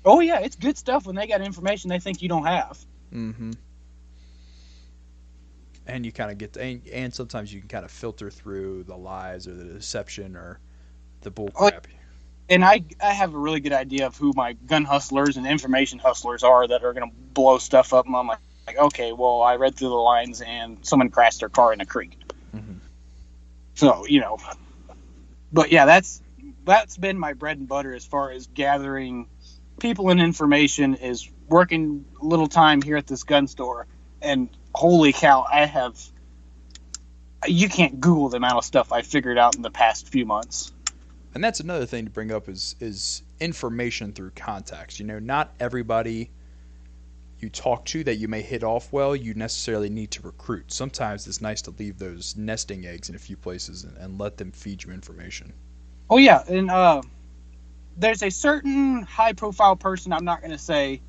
Oh yeah, it's good stuff when they got information they think you don't have. Mm-hmm. And you kind of get and sometimes you can kind of filter through the lies or the deception or the bull crap. And I have a really good idea of who my gun hustlers and information hustlers are that are going to blow stuff up. And I'm like, okay, well, I read through the lines and someone crashed their car in a creek. Mm-hmm. So, but yeah, that's been my bread and butter as far as gathering people and information, is working a little time here at this gun store. And holy cow, you can't Google the amount of stuff I figured out in the past few months. And that's another thing to bring up is information through contacts. Not everybody you talk to that you may hit off well, you necessarily need to recruit. Sometimes it's nice to leave those nesting eggs in a few places and let them feed you information. Oh, yeah. And there's a certain high-profile person, I'm not going to say,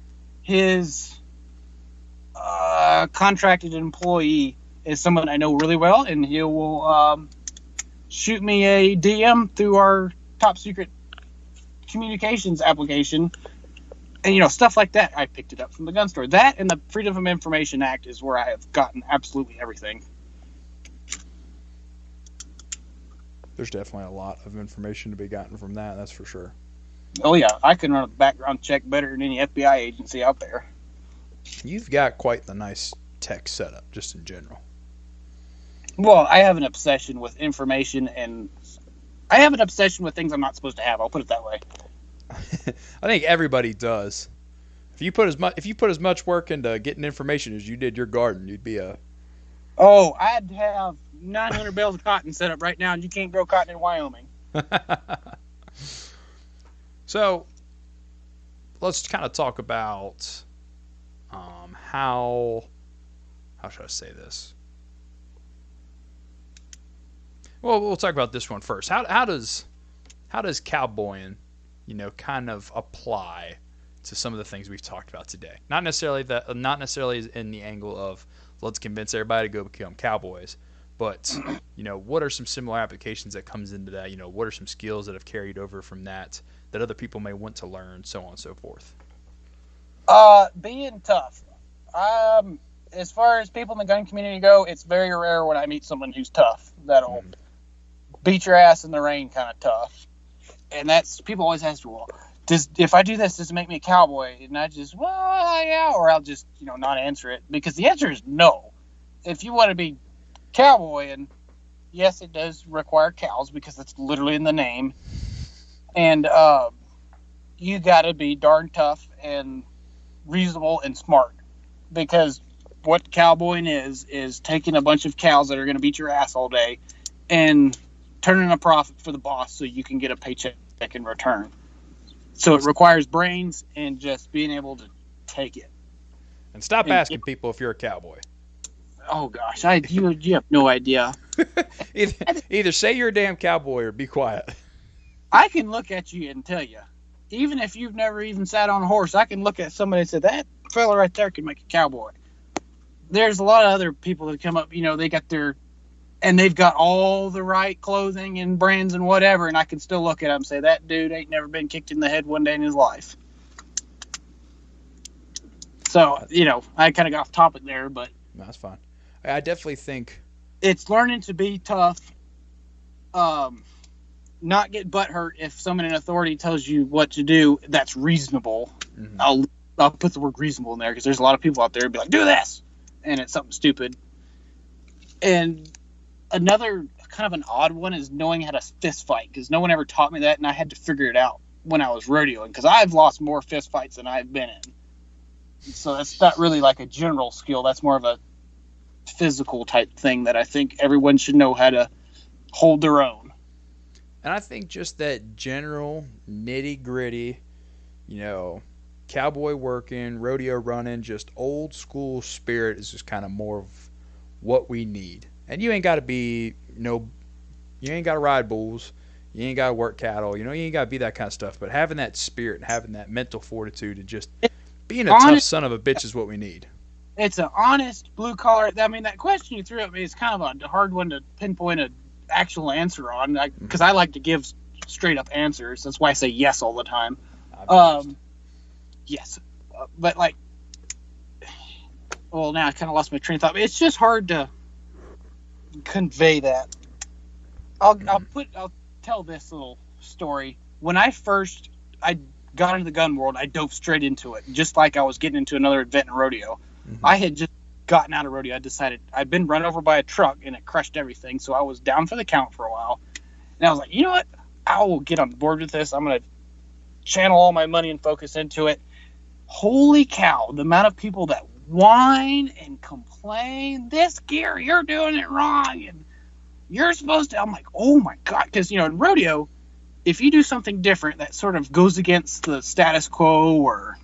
his contracted employee is someone I know really well, and he will shoot me a DM through our top secret communications application. And, stuff like that, I picked it up from the gun store. That and the Freedom of Information Act is where I have gotten absolutely everything. There's definitely a lot of information to be gotten from that, that's for sure. Oh, yeah. I can run a background check better than any FBI agency out there. You've got quite the nice tech setup, just in general. Well, I have an obsession with information, and I have an obsession with things I'm not supposed to have. I'll put it that way. I think everybody does. If you put as much work into getting information as you did your garden, you'd be a... Oh, I'd have 900 bales of cotton set up right now, and you can't grow cotton in Wyoming. So, let's kind of talk about how should I say this? Well, we'll talk about this one first. How does cowboying, kind of apply to some of the things we've talked about today? Not necessarily in the angle of let's convince everybody to go become cowboys, But, what are some similar applications that comes into that? What are some skills that have carried over from that other people may want to learn, so on and so forth? Being tough. As far as people in the gun community go, it's very rare when I meet someone who's tough. That'll beat your ass in the rain kind of tough. And that's, people always ask, well, if I do this, does it make me a cowboy? And I just, well, yeah, or I'll just, not answer it. Because the answer is no. If you want to be cowboy, and yes, it does require cows because it's literally in the name. And you got to be darn tough and reasonable and smart. Because what cowboying is taking a bunch of cows that are going to beat your ass all day and turning a profit for the boss so you can get a paycheck in return. So it requires brains and just being able to take it. And stop asking people if you're a cowboy. Oh gosh, you have no idea. Either say you're a damn cowboy or be quiet. I can look at you and tell you, even if you've never even sat on a horse, I can look at somebody and say, that fella right there can make a cowboy. There's a lot of other people that come up, they got they've got all the right clothing and brands and whatever, and I can still look at them and say, that dude ain't never been kicked in the head one day in his life. So, I kind of got off topic there, but... No, that's fine. I definitely think... It's learning to be tough, not get butthurt if someone in authority tells you what to do that's reasonable. Mm-hmm. I'll put the word reasonable in there because there's a lot of people out there who be like, do this! And it's something stupid. And another kind of an odd one is knowing how to fist fight, because no one ever taught me that, and I had to figure it out when I was rodeoing, because I've lost more fist fights than I've been in. So that's not really like a general skill. That's more of a physical type thing that I think everyone should know how to hold their own. And I think just that general nitty gritty, cowboy working, rodeo running, just old school spirit is just kind of more of what we need. And you ain't got to be, you ain't got to ride bulls. You ain't got to work cattle. You ain't got to be that kind of stuff. But having that spirit and having that mental fortitude and just being a tough son of a bitch is what we need. It's an honest blue collar. I mean, that question you threw at me is kind of a hard one to pinpoint an actual answer on, because I like to give straight up answers. That's why I say yes all the time. Yes, but now I kind of lost my train of thought. It's just hard to convey that. I'll tell this little story. When I got into the gun world, I dove straight into it, just like I was getting into another event in rodeo. Mm-hmm. I had just gotten out of rodeo. I decided I'd been run over by a truck and it crushed everything, so I was down for the count for a while. And I was like, you know what? I will get on board with this. I'm going to channel all my money and focus into it. Holy cow, the amount of people that whine and complain, this gear, you're doing it wrong, and you're supposed to. I'm like, oh my God, because, in rodeo, if you do something different that sort of goes against the status quo or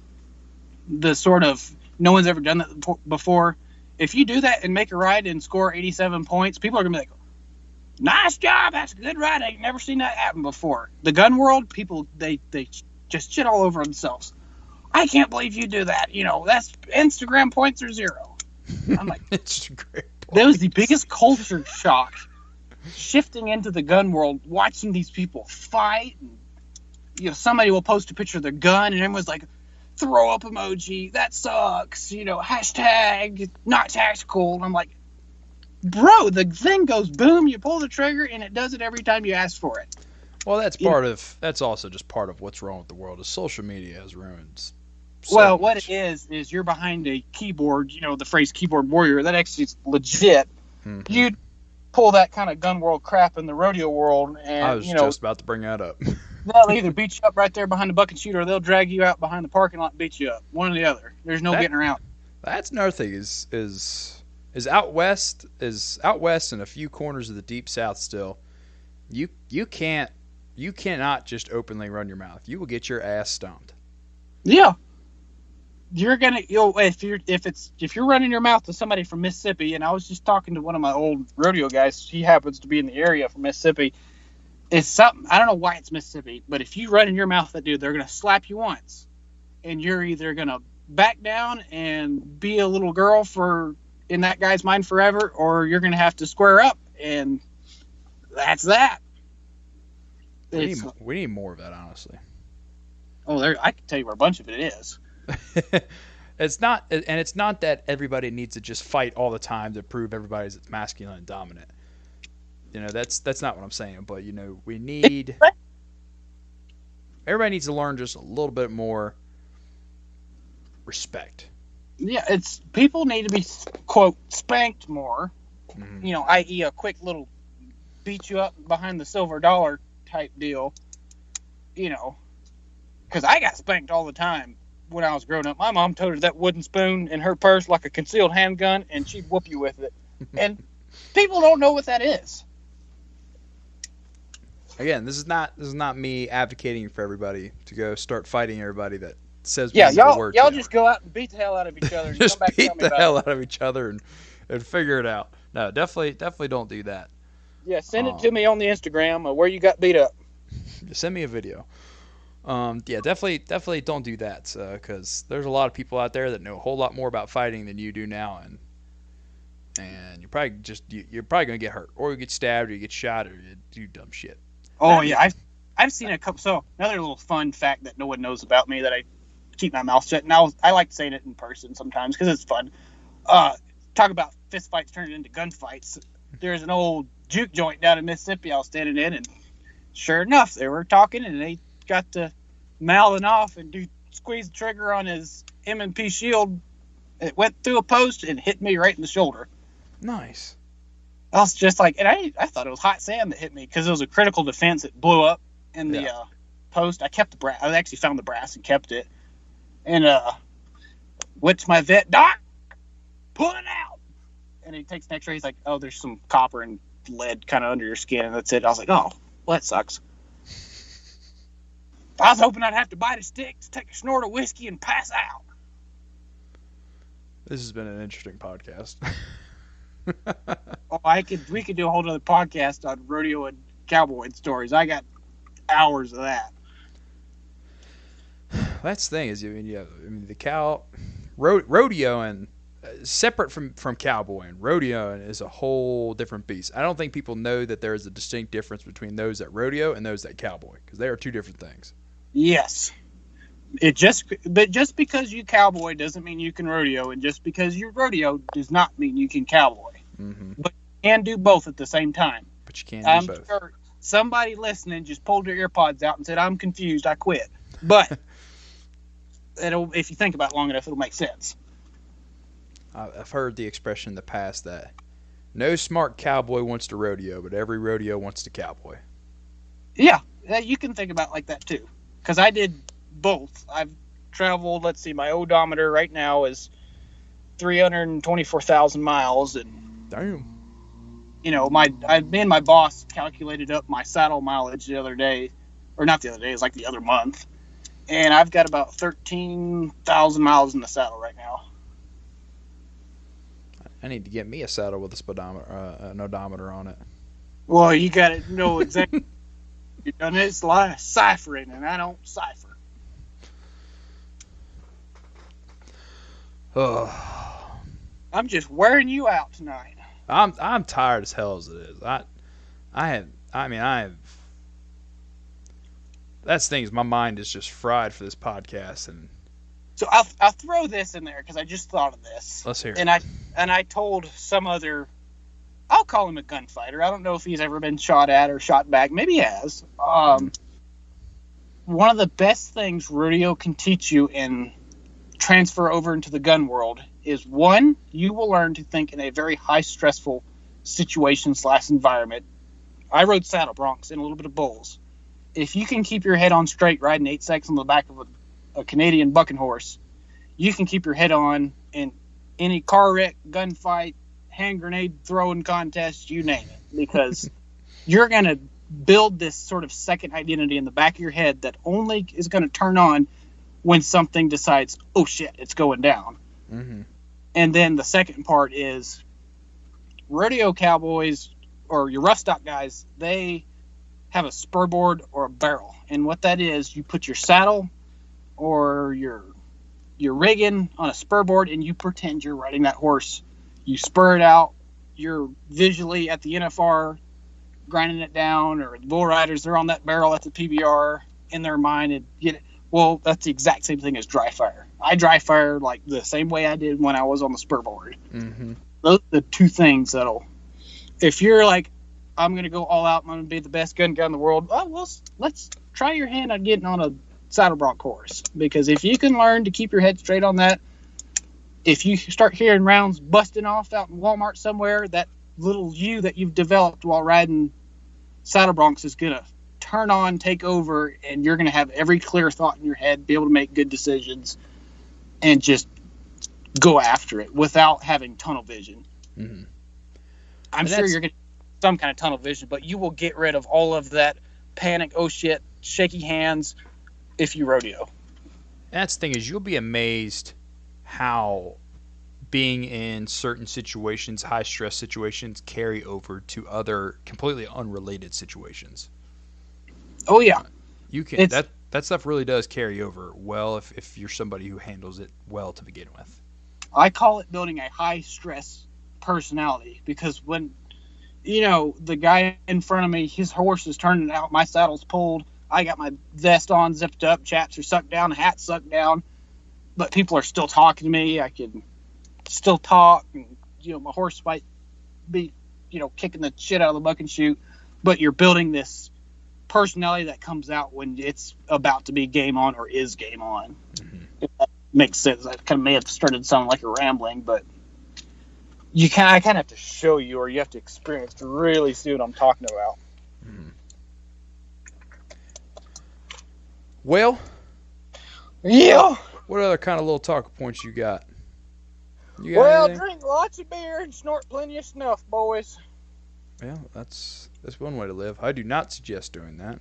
the sort of no one's ever done that before, if you do that and make a ride and score 87 points, people are going to be like, nice job, that's a good ride, I ain't never seen that happen before. The gun world, people, they just shit all over themselves. I can't believe you do that. That's Instagram points are 0. I'm like, it's a great point. That was the biggest culture shock shifting into the gun world, watching these people fight. And, somebody will post a picture of their gun and everyone's like, throw up emoji, that sucks, hashtag not tactical. And I'm like, bro, the thing goes boom, you pull the trigger, and it does it every time you ask for it. Well, that's also just part of what's wrong with the world is social media has ruined. Well, what it is you're behind a keyboard, the phrase keyboard warrior, that actually is legit. Mm-hmm. You'd pull that kind of gun world crap in the rodeo world, and I was just about to bring that up. They'll either beat you up right there behind the bucket shooter, or they'll drag you out behind the parking lot and beat you up. One or the other. There's no getting around. That's another thing is out west and a few corners of the deep south still. You cannot just openly run your mouth. You will get your ass stomped. Yeah. You're gonna if you're running your mouth to somebody from Mississippi, and I was just talking to one of my old rodeo guys. He happens to be in the area from Mississippi. It's something, I don't know why it's Mississippi, but if you run in your mouth, that dude, they're gonna slap you once, and you're either gonna back down and be a little girl in that guy's mind forever, or you're gonna have to square up and that's that. We need more of that, honestly. Oh, I can tell you where a bunch of it is. It's not that everybody needs to just fight all the time to prove everybody's masculine and dominant. That's not what I'm saying. But everybody needs to learn just a little bit more respect. Yeah, people need to be, quote, spanked more. Mm-hmm. I.e. a quick little beat you up behind the silver dollar type deal. Because I got spanked all the time when I was growing up. My mom toted that wooden spoon in her purse like a concealed handgun, and she'd whoop you with it. And people don't know what that is. Again, this is not me advocating for everybody to go start fighting everybody that says y'all just go out and beat the hell out of each other. And just come back beat and tell me the hell about out of each other and figure it out. No, definitely don't do that. Yeah, send it to me on the Instagram where you got beat up. Send me a video. Yeah, definitely don't do that, because there's a lot of people out there that know a whole lot more about fighting than you do now, and you're probably gonna get hurt, or you get stabbed, or you get shot, or you do dumb shit. Oh yeah, I've seen a couple. So another little fun fact that no one knows about me that I keep my mouth shut. And I like saying it in person sometimes because it's fun. Talk about fist fights turning into gunfights. There's an old juke joint down in Mississippi I was standing in, and sure enough, they were talking, and they got to mouthing off and squeeze the trigger on his M&P shield. It went through a post and hit me right in the shoulder. Nice. I was just like, and I thought it was hot sand that hit me because it was a critical defense. It blew up in the post. I kept the brass. I actually found the brass and kept it. And went to my vet. Doc, pull it out. And he takes an x-ray. He's like, oh, there's some copper and lead kind of under your skin. And that's it. I was like, oh, well, that sucks. I was hoping I'd have to bite a stick to take a snort of whiskey and pass out. This has been an interesting podcast. We could do a whole other podcast on rodeo and cowboy stories. I got hours of that. That's the thing is, the rodeo and separate from cowboy and rodeo is a whole different beast. I don't think people know that there is a distinct difference between those that rodeo and those that cowboy, because they are two different things. Yes. But just because you cowboy doesn't mean you can rodeo, and just because you rodeo does not mean you can cowboy. Mm-hmm. But you can do both at the same time. But you can't do both. I'm sure somebody listening just pulled their earpods out and said, I'm confused, I quit. But if you think about it long enough, it'll make sense. I've heard the expression in the past that no smart cowboy wants to rodeo, but every rodeo wants to cowboy. Yeah, you can think about it like that too. Because I did both. I've traveled, let's see, my odometer right now is 324,000 miles. And, damn. Me and my boss calculated up my saddle mileage the other day. Or not the other day, it's like the other month. And I've got about 13,000 miles in the saddle right now. I need to get me a saddle with a speedometer, an odometer on it. Well, you got to know exactly. You've done this a lot of ciphering, and I don't cipher. Oh. I'm just wearing you out tonight. I'm tired as hell as it is. That's the thing is my mind is just fried for this podcast, and so I'll throw this in there because I just thought of this. Let's hear it. And I told some other, I'll call him a gunfighter. I don't know if he's ever been shot at or shot back. Maybe he has. One of the best things rodeo can teach you and transfer over into the gun world is, one, you will learn to think in a very high stressful situation / environment. I rode saddle broncs and a little bit of bulls. If you can keep your head on straight riding 8 seconds on the back of a Canadian bucking horse, you can keep your head on in any car wreck, gunfight, hand grenade throwing contest, you name it, because you're going to build this sort of second identity in the back of your head that only is going to turn on when something decides, oh shit, it's going down. Mm-hmm. And then the second part is rodeo cowboys or your rough stock guys, they have a spur board or a barrel. And what that is, you put your saddle or your rigging on a spur board and you pretend you're riding that horse. You spur it out you're visually at the NFR grinding it down, or the bull riders, they're on that barrel at the PBR in their mind and get it. Well, that's the exact same thing as dry fire. I dry fire like the same way I did when I was on the spur board. Mm-hmm. Those are the two things that'll, if you're like, I'm going to go all out, I'm going to be the best gun guy in the world, well, let's try your hand on getting on a saddle bronc course. Because if you can learn to keep your head straight on that, if you start hearing rounds busting off out in Walmart somewhere, that little you that you've developed while riding saddle broncs is going to turn on, take over, and you're going to have every clear thought in your head, be able to make good decisions, and just go after it without having tunnel vision. Mm-hmm. I'm sure you're going to have some kind of tunnel vision, but you will get rid of all of that panic, oh shit, shaky hands if you rodeo. That's the thing is you'll be amazed how being in certain situations, high stress situations, carry over to other completely unrelated situations. Oh yeah, you can that stuff really does carry over well if you're somebody who handles it well to begin with. I call it building a high stress personality, because when the guy in front of me, his horse is turning out, my saddle's pulled, I got my vest on, zipped up, chaps are sucked down, hat sucked down, but people are still talking to me. I can still talk, and my horse might be kicking the shit out of the buck and shoot, but you're building this personality that comes out when it's about to be game on or is game on. Mm-hmm. If that makes sense. I kind of may have started to sound like a rambling, but I kind of have to show you, or you have to experience to really see what I'm talking about. Mm-hmm. Well, yeah. What other kind of little talking points you got? Anything? Drink lots of beer and snort plenty of snuff, boys. Well, that's one way to live. I do not suggest doing that.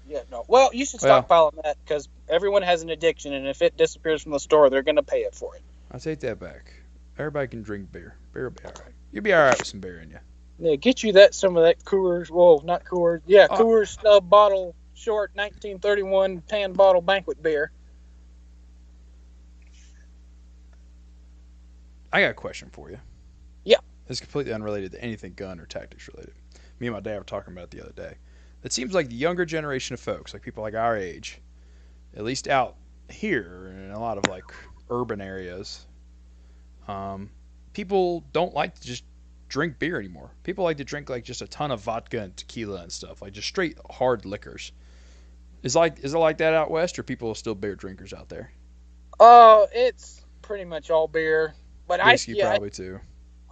Yeah, no. Well, you should stockpile on that, because everyone has an addiction, and if it disappears from the store, they're going to pay it for it. I take that back. Everybody can drink beer. Beer will be all right. You'll be all right with some beer in you. Yeah, get you some of that Coors. Well, not Coors. Yeah, Coors Snub Bottle Short 1931 pan bottle banquet beer. I got a question for you. Yeah. It's completely unrelated to anything gun or tactics related. Me and my dad were talking about it the other day. It seems like the younger generation of folks, like people like our age, at least out here in a lot of like urban areas, people don't like to just drink beer anymore. People like to drink like just a ton of vodka and tequila and stuff, like just straight hard liquors. Is it like that out west, or people are still beer drinkers out there? It's pretty much all beer. But whiskey probably too.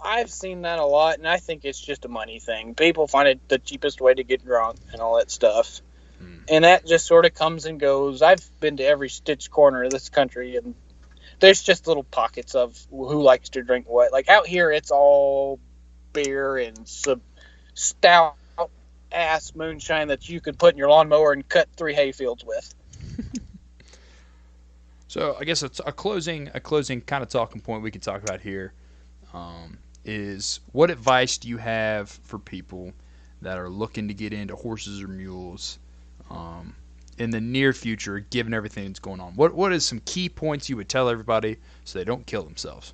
I've seen that a lot, and I think it's just a money thing. People find it the cheapest way to get drunk and all that stuff. And that just sort of comes and goes. I've been to every stitch corner of this country, and there's just little pockets of who likes to drink what. Like out here, it's all beer and some stout ass moonshine that you could put in your lawnmower and cut 3 hay fields with. So I guess it's a closing kind of talking point we can talk about here is what advice do you have for people that are looking to get into horses or mules in the near future, given everything that's going on? What is some key points you would tell everybody so they don't kill themselves?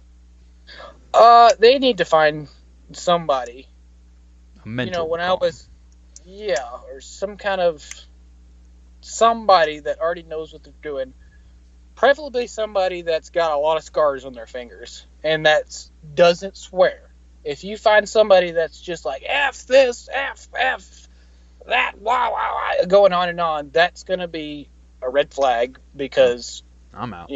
They need to find somebody. A mentor. Or some kind of somebody that already knows what they're doing. Preferably somebody that's got a lot of scars on their fingers and that doesn't swear. If you find somebody that's just like, F this, F that, wow, going on and on, that's going to be a red flag, because I'm out.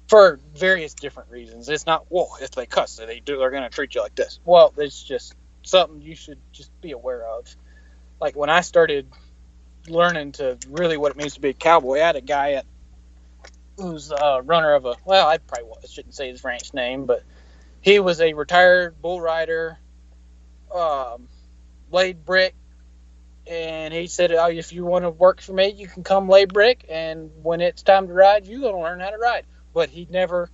For various different reasons. It's not, if they cuss, they're going to treat you like this. Well, it's just something you should just be aware of. Like when I started learning to really what it means to be a cowboy, I had a guy who's a runner of I shouldn't say his ranch name, but he was a retired bull rider, laid brick, and he said, if you want to work for me, you can come lay brick, and when it's time to ride, you're going to learn how to ride. But he never,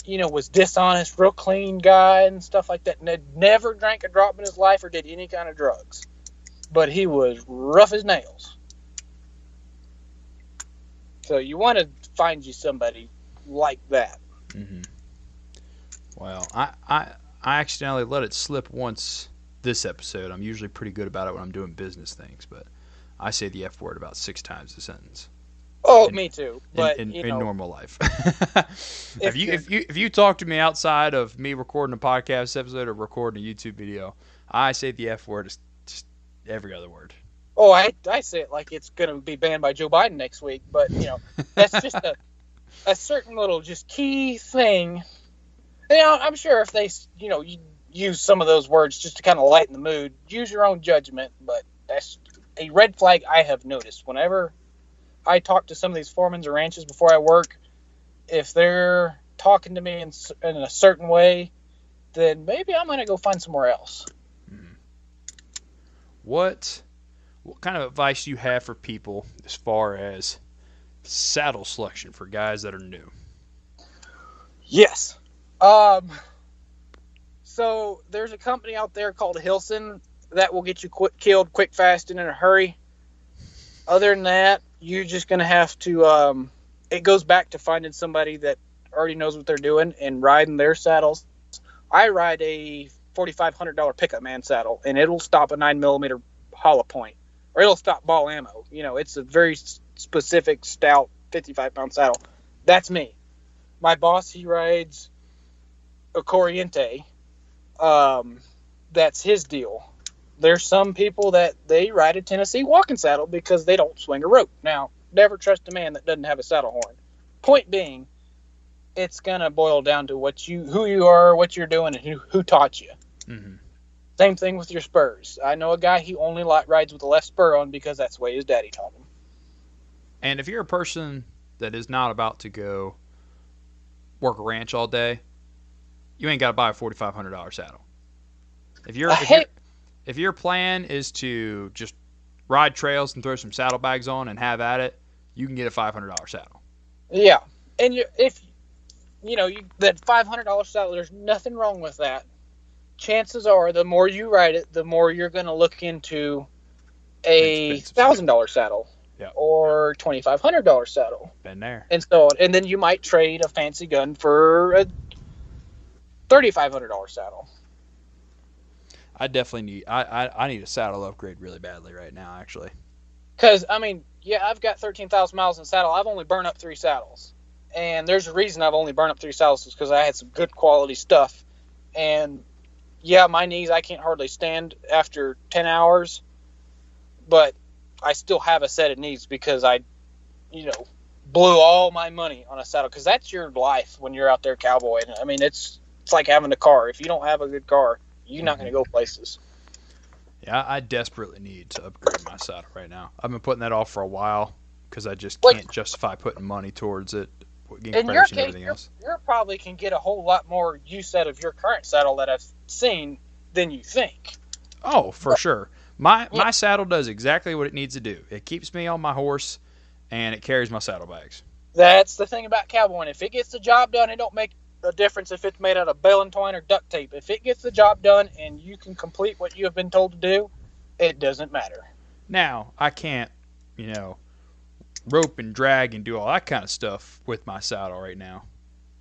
was dishonest, real clean guy and stuff like that, and had never drank a drop in his life or did any kind of drugs. But he was rough as nails. So you want to find you somebody like that. Mm-hmm. Well, I accidentally let it slip once this episode. I'm usually pretty good about it when I'm doing business things, but I say the F word about 6 times a sentence. Oh, me too. But in you know, normal life. if you talk to me outside of me recording a podcast episode or recording a YouTube video, I say the F word just every other word. Oh, I say it like it's gonna be banned by Joe Biden next week, but you know, that's just a certain little just key thing. You know, I'm sure if they, you know, you use some of those words just to kind of lighten the mood, use your own judgment, but that's a red flag I have noticed. Whenever I talk to some of these foremans or ranches before I work, if they're talking to me in a certain way, then maybe I'm going to go find somewhere else. Mm-hmm. What kind of advice do you have for people as far as saddle selection for guys that are new? Yes. So there's a company out there called Hilson that will get you killed quick, fast, and in a hurry. Other than that, you're just going to have to, it goes back to finding somebody that already knows what they're doing and riding their saddles. I ride a $4,500 pickup man saddle, and it'll stop a 9mm hollow point, or it'll stop ball ammo. You know, it's a very specific, stout, 55-pound saddle. That's me. My boss, he rides a Corriente. That's his deal. There's some people that they ride a Tennessee walking saddle because they don't swing a rope. Now, never trust a man that doesn't have a saddle horn. Point being, it's gonna boil down to who you are, what you're doing, and who taught you. Mm-hmm. Same thing with your spurs. I know a guy, he only rides with the left spur on because that's the way his daddy taught him. And if you're a person that is not about to go work a ranch all day, you ain't got to buy a $4,500 saddle. If your plan is to just ride trails and throw some saddlebags on and have at it, you can get a $500 saddle. Yeah, and if that $500 saddle, there's nothing wrong with that. Chances are, the more you ride it, the more you're going to look into a $1,000 saddle. Yeah. Or $2,500 saddle. Been there. And so on. And then you might trade a fancy gun for a $3,500 saddle. I definitely need I need a saddle upgrade really badly right now, actually. Because, I mean, yeah, I've got 13,000 miles in saddle. I've only burned up 3 saddles. And there's a reason I've only burned up 3 saddles, is because I had some good quality stuff. And, yeah, my knees, I can't hardly stand after 10 hours. But I still have a set of knees because I, blew all my money on a saddle. Because that's your life when you're out there cowboying. I mean, it's like having a car. If you don't have a good car, you're not going to go places. Yeah, I desperately need to upgrade my saddle right now. I've been putting that off for a while because I just can't justify putting money towards it in comparison to everything else. You probably can get a whole lot more use out of your current saddle that I've seen than you think. Oh, for sure. My saddle does exactly what it needs to do. It keeps me on my horse, and it carries my saddlebags. That's the thing about cowboying. If it gets the job done, it don't make a difference if it's made out of bale and twine or duct tape. If it gets the job done and you can complete what you have been told to do, it doesn't matter. Now, I can't, rope and drag and do all that kind of stuff with my saddle right now.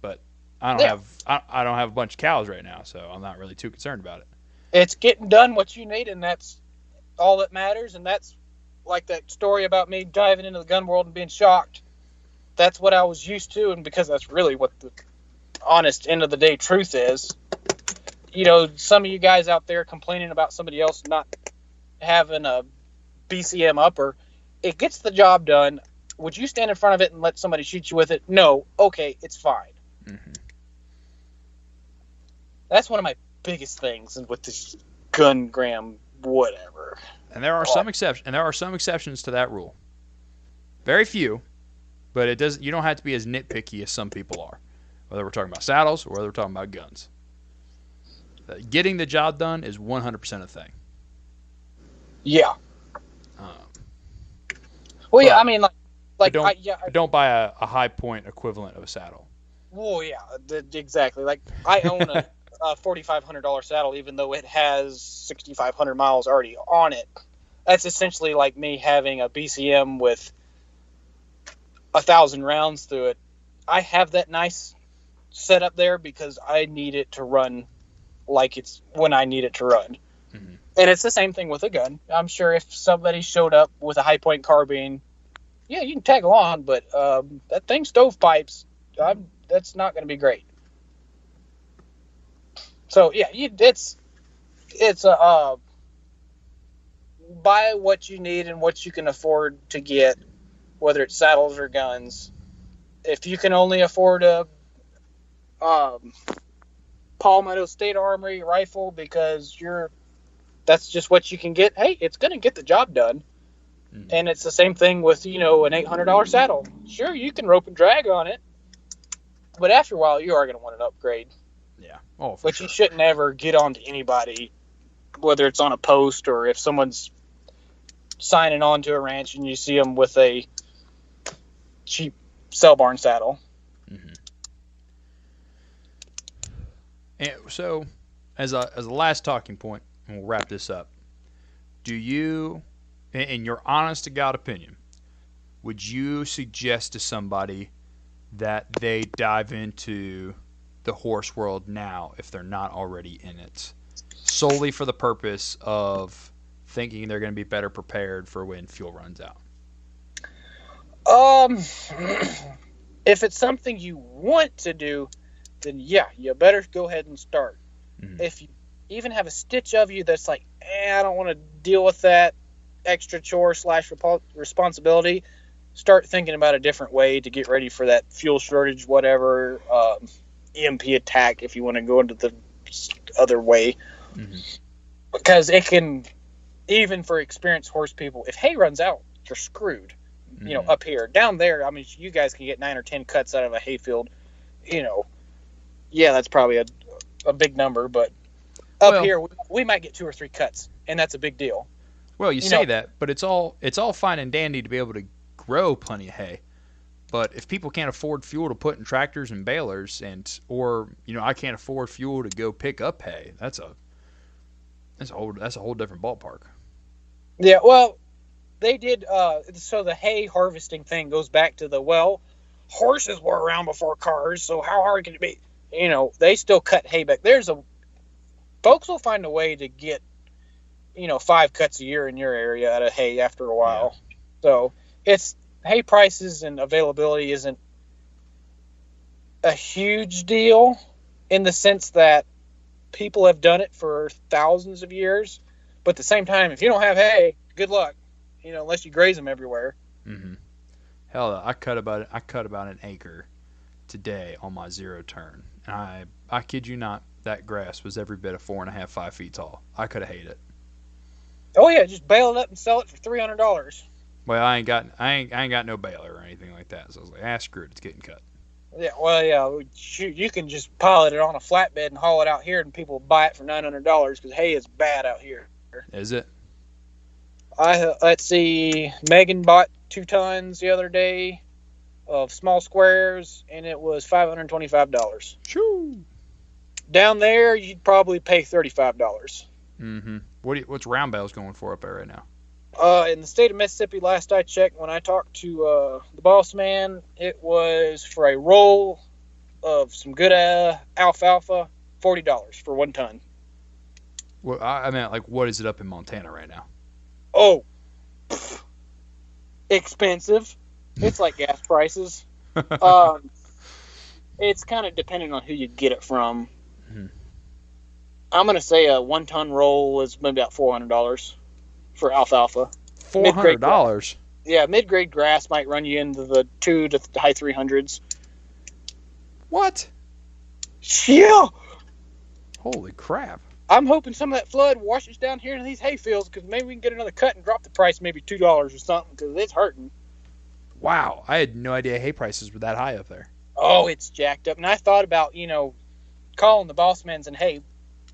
But I don't have a bunch of cows right now, so I'm not really too concerned about it. It's getting done what you need, and that's all that matters. And that's like that story about me diving into the gun world and being shocked. That's what I was used to, and because that's really what the honest end of the day truth is. Some of you guys out there complaining about somebody else not having a BCM upper, it gets the job done. Would you stand in front of it and let somebody shoot you with it? No. Okay, it's fine. Mm-hmm. That's one of my biggest things with this gun gram whatever. And there are some exceptions to that rule. Very few, but you don't have to be as nitpicky as some people are. Whether we're talking about saddles or whether we're talking about guns. Getting the job done is 100% a thing. Yeah. Don't buy a high point equivalent of a saddle. Well, yeah, exactly. Like, I own a $4,500 saddle, even though it has 6,500 miles already on it. That's essentially like me having a BCM with 1,000 rounds through it. I have that nice set up there because I need it to run like it's when I need it to run. Mhm. And it's the same thing with a gun. I'm sure if somebody showed up with a high point carbine, yeah, you can tag along, but that thing stovepipes, that's not going to be great. So yeah, it's buy what you need and what you can afford to get, whether it's saddles or guns. If you can only afford a Palmetto State Armory rifle because that's just what you can get, hey, it's going to get the job done. Mhm. And it's the same thing with, an $800 saddle. Sure, you can rope and drag on it, but after a while, you are going to want an upgrade. Yeah. Oh, for But sure. you shouldn't ever get on to anybody, whether it's on a post or if someone's signing on to a ranch and you see them with a cheap cell barn saddle. Mhm. And so, as a last talking point, and we'll wrap this up, do you, in your honest to God opinion, would you suggest to somebody that they dive into the horse world now if they're not already in it, solely for the purpose of thinking they're going to be better prepared for when fuel runs out? If it's something you want to do, then yeah, you better go ahead and start. Mhm. If you even have a stitch of you that's like, I don't want to deal with that extra chore / responsibility, start thinking about a different way to get ready for that fuel shortage, whatever, EMP attack if you want to go into the other way. Mhm. Because it can, even for experienced horse people, if hay runs out, you're screwed. Mhm. Up here. Down there, I mean, you guys can get 9 or 10 cuts out of a hayfield. Yeah, that's probably a big number, but up Well- here, we might get 2 or 3 cuts, and that's a big deal. Well, you say that, but it's all fine and dandy to be able to grow plenty of hay. But if people can't afford fuel to put in tractors and balers, or I can't afford fuel to go pick up hay, that's a whole different ballpark. Yeah, well, they did. So the hay harvesting thing goes back to horses were around before cars, so how hard can it be? They still cut hay back. Folks will find a way to get 5 cuts a year in your area out of hay after a while. Yeah. So it's hay prices and availability isn't a huge deal in the sense that people have done it for thousands of years. But at the same time, if you don't have hay, good luck. Unless you graze them everywhere. Mm-hmm. Hell, I cut about an acre today on my zero turn. And I kid you not, that grass was every bit of 4.5, 5 feet tall. I could have hated it. Oh yeah, just bale it up and sell it for $300. Well, I ain't got no baler or anything like that. So I was like, screw it, it's getting cut. Yeah, well, yeah, shoot, you can just pilot it on a flatbed and haul it out here, and people buy it for $900 because hay is bad out here. Is it? Let's see. Megan bought 2 tons the other day of small squares, and it was $525. Shoo. Down there, you'd probably pay $35. Mm-hmm. What's round bales going for up there right now? In the state of Mississippi, last I checked, when I talked to the boss man, it was for a roll of some good alfalfa, $40 for 1 ton. Well, I meant, like, what is it up in Montana right now? Oh, expensive. It's like gas prices. It's kind of depending on who you get it from. Mm-hmm. I'm going to say a 1 ton roll is maybe about $400 for alfalfa. $400? Yeah, mid-grade grass might run you into the 2 to the high 300s. What? Yeah. Holy crap. I'm hoping some of that flood washes down here in these hay fields because maybe we can get another cut and drop the price maybe $2 or something because it's hurting. Wow, I had no idea hay prices were that high up there. Oh, it's jacked up. And I thought about, calling the boss men and, hey,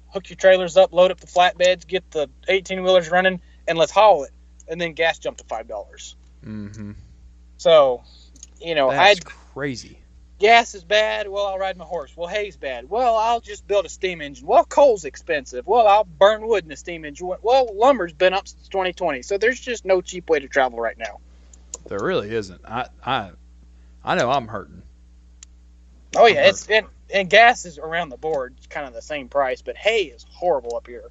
hook your trailers up, load up the flatbeds, get the 18-wheelers running, and let's haul it. And then gas jumped to $5. Mm-hmm. So, that's crazy. Gas is bad. Well, I'll ride my horse. Well, hay's bad. Well, I'll just build a steam engine. Well, coal's expensive. Well, I'll burn wood in a steam engine. Well, lumber's been up since 2020. So there's just no cheap way to travel right now. There really isn't. I know I'm hurting. Oh, yeah. and gas is around the board, it's kind of the same price, but hay is horrible up here.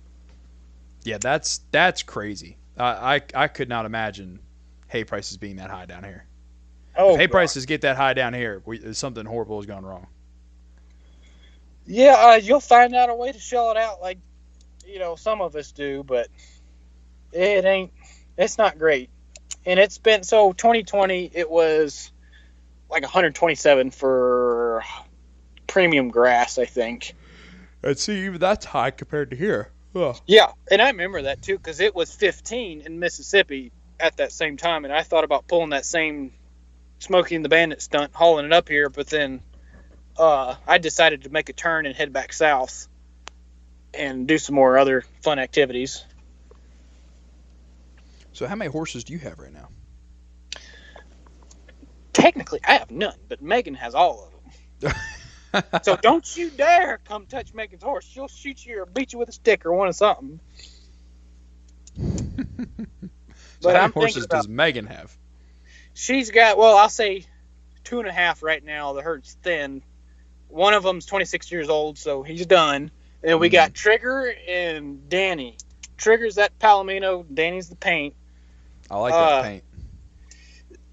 Yeah, that's crazy. I could not imagine hay prices being that high down here. Oh, if hay God. prices get that high down here, something horrible has gone wrong. Yeah, you'll find out a way to shell it out like, some of us do, but it's not great. And it's been, 2020, it was like 127 for premium grass, I think. And see, even that's high compared to here. Ugh. Yeah, and I remember that too, because it was 15 in Mississippi at that same time, and I thought about pulling that same Smokey and the Bandit stunt, hauling it up here, but then I decided to make a turn and head back south and do some more other fun activities. So how many horses do you have right now? Technically, I have none, but Megan has all of them. So don't you dare come touch Megan's horse. She'll shoot you or beat you with a stick or one of something. So how many horses does Megan have? She's got, I'll say 2.5 right now. The herd's thin. One of them's 26 years old, so he's done. And we got Trigger and Danny. Trigger's that Palomino, Danny's the paint. I like that paint.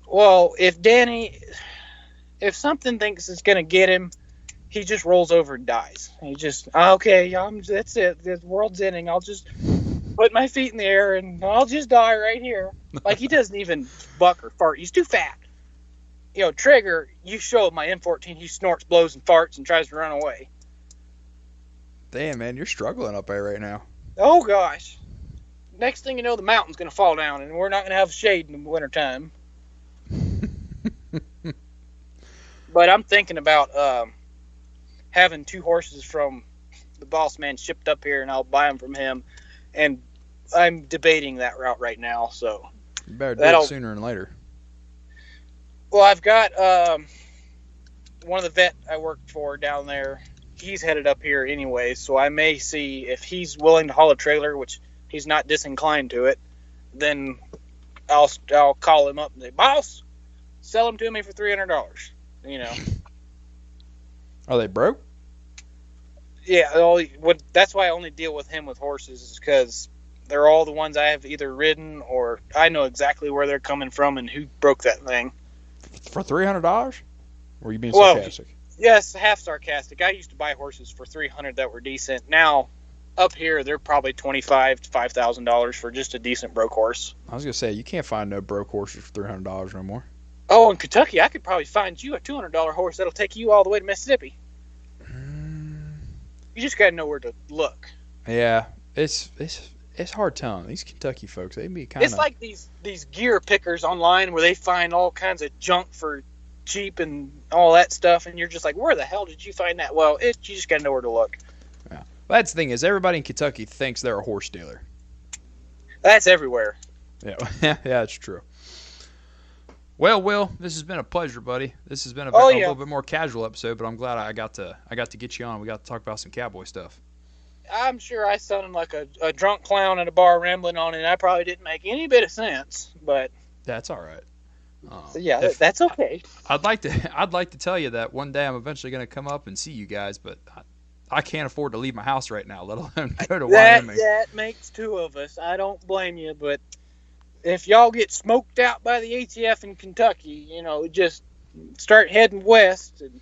Well, if something thinks it's going to get him, he just rolls over and dies. He just, that's it. The world's ending. I'll just put my feet in the air and I'll just die right here. Like, he doesn't even buck or fart. He's too fat. Trigger, you show him my M14, he snorts, blows, and farts and tries to run away. Damn, man, you're struggling up there right now. Oh, gosh. Next thing you know, the mountain's going to fall down and we're not going to have shade in the wintertime. But I'm thinking about having 2 horses from the boss man shipped up here, and I'll buy them from him. And I'm debating that route right now. So you better do it sooner than later. Well, I've got one of the vet I worked for down there. He's headed up here anyway, so I may see if he's willing to haul a trailer, which he's not disinclined to it. Then I'll call him up and say, "Boss, sell them to me for $300." Are they broke? Yeah, that's why I only deal with him with horses, is because they're all the ones I have either ridden or I know exactly where they're coming from and who broke that thing. For $300? Or are you being sarcastic? Yes, half sarcastic. I used to buy horses for $300 that were decent. Now, up here, they're probably $2,500 to $5,000 for just a decent broke horse. I was gonna say, you can't find no broke horses for $300 no more. Oh, in Kentucky, I could probably find you a $200 horse that'll take you all the way to Mississippi. You just gotta know where to look. Yeah, it's hard telling. These Kentucky folks, they be kind of... It's like these gear pickers online where they find all kinds of junk for cheap and all that stuff, and you're just like, where the hell did you find that? Well, you just gotta know where to look. Yeah. Well, that's the thing, is everybody in Kentucky thinks they're a horse dealer. That's everywhere. Yeah, yeah, that's true. Well, Will, this has been a pleasure, buddy. This has been a little bit more casual episode, but I'm glad I got to get you on. We got to talk about some cowboy stuff. I'm sure I sounded like a drunk clown at a bar rambling on it, and I probably didn't make any bit of sense, but that's all right. That's okay. I'd like to tell you that one day I'm eventually going to come up and see you guys, but I can't afford to leave my house right now, let alone go to Wyoming. That makes 2 of us. I don't blame you, but if y'all get smoked out by the ATF in Kentucky, just start heading west. And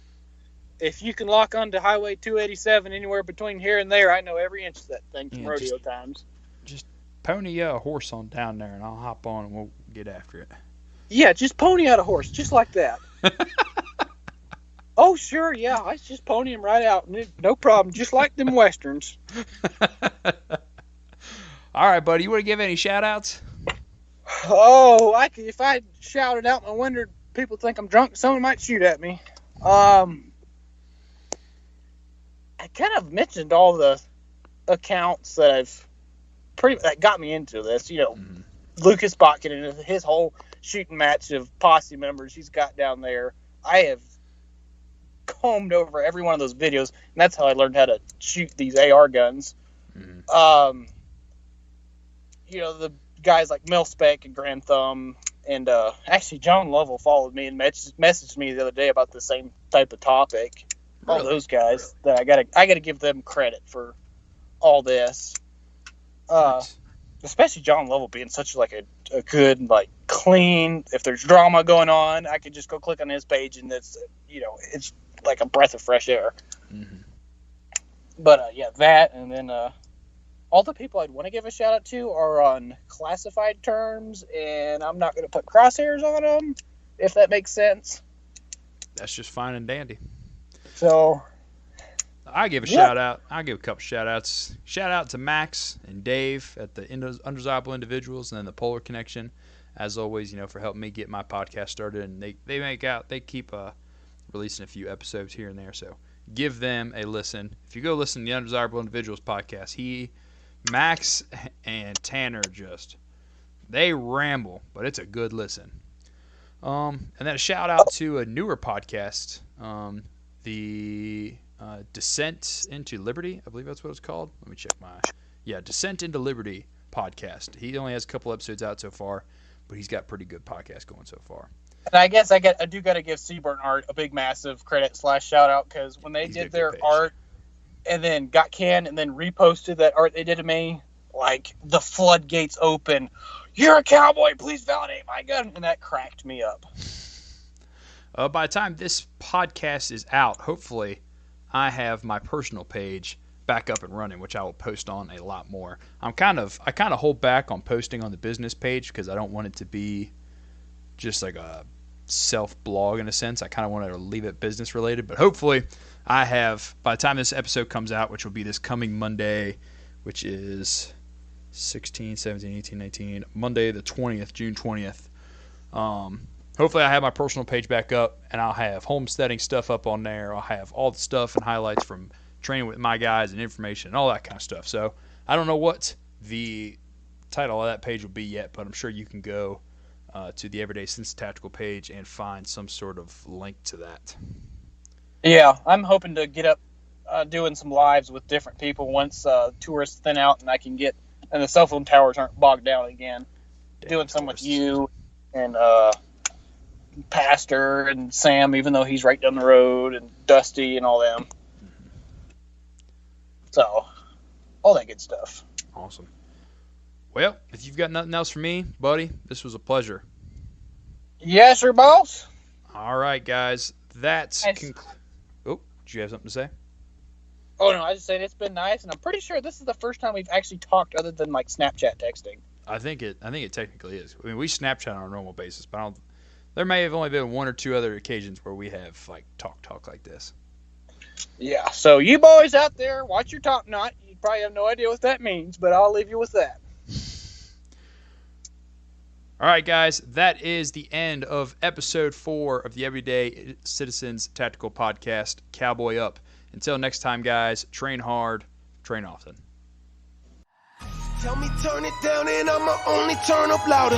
if you can lock onto Highway 287 anywhere between here and there, I know every inch of that thing from rodeo times. Just pony a horse on down there, and I'll hop on and we'll get after it. Yeah, just pony out a horse, just like that. Oh, sure, yeah, I just pony him right out. No problem, just like them Westerns. All right, buddy, you want to give any shout-outs? Oh, if I shouted out my window, people think I'm drunk. Someone might shoot at me. I kind of mentioned all the accounts that that got me into this. Lucas Botkin and his whole shooting match of posse members he's got down there. I have combed over every one of those videos, and that's how I learned how to shoot these AR guns. Mm-hmm. The guys like Milspec and Grand Thumb, and actually John Lovell followed me and messaged me the other day about the same type of topic. all Really? those guys that I gotta give them credit for all this. Nice. Especially John Lovell being such like a good, like, clean. If there's drama going on, I could just go click on his page and it's like a breath of fresh air. Mm-hmm. But yeah, that, and then all the people I'd want to give a shout out to are on classified terms, and I'm not going to put crosshairs on them, if that makes sense. That's just fine and dandy. So I give a shout out. I'll give a couple shout outs. Shout out to Max and Dave at the Undesirable Individuals and then the Polar Connection, as always, for helping me get my podcast started. And they keep releasing a few episodes here and there. So give them a listen. If you go listen to the Undesirable Individuals podcast, Max and Tanner they ramble, but it's a good listen. And then a shout out to a newer podcast, the Descent into Liberty, I believe that's what it's called. Let me check Descent into Liberty podcast. He only has a couple episodes out so far, but he's got pretty good podcast going so far. And I guess I do got to give Seaburn Art a big massive credit / shout out, because when they did their art and then got canned and then reposted that art they did to me, like, the floodgates open. You're a cowboy, please validate my gun, and that cracked me up. By the time this podcast is out, hopefully I have my personal page back up and running, which I will post on a lot more. I kind of hold back on posting on the business page because I don't want it to be just like a self-blog in a sense. I kind of want to leave it business related, but hopefully I have, by the time this episode comes out, which will be this coming Monday, which is 16, 17, 18, 19, Monday the 20th, June 20th. Hopefully I have my personal page back up, and I'll have homesteading stuff up on there. I'll have all the stuff and highlights from training with my guys and information and all that kind of stuff. So I don't know what the title of that page will be yet, but I'm sure you can go to the Everyday Sense Tactical page and find some sort of link to that. Yeah, I'm hoping to get up doing some lives with different people once tourists thin out and I can get, and the cell phone towers aren't bogged down again. Doing some with you and Pastor and Sam, even though he's right down the road, and Dusty and all them. Mm-hmm. So, all that good stuff. Awesome. Well, if you've got nothing else for me, buddy, this was a pleasure. Yes, sir, boss. All right, guys. That's nice. Oh, did you have something to say? Oh, no, I was just saying it's been nice, and I'm pretty sure this is the first time we've actually talked other than, like, Snapchat texting. I think it technically is. I mean, we Snapchat on a normal basis, but there may have only been one or two other occasions where we have, like, talk like this. Yeah, so you boys out there, watch your top knot. You probably have no idea what that means, but I'll leave you with that. All right, guys, that is the end of episode 4 of the Everyday Citizens Tactical Podcast, Cowboy Up. Until next time, guys, train hard, train often. Tell me turn it down and I'ma only turn up louder.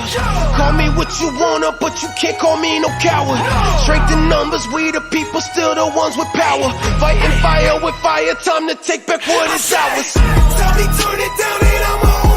Call me what you wanna, but you can't call me no coward. Strength in numbers, we the people, still the ones with power. Fighting fire with fire, time to take back what is ours. Tell me turn it down and I'ma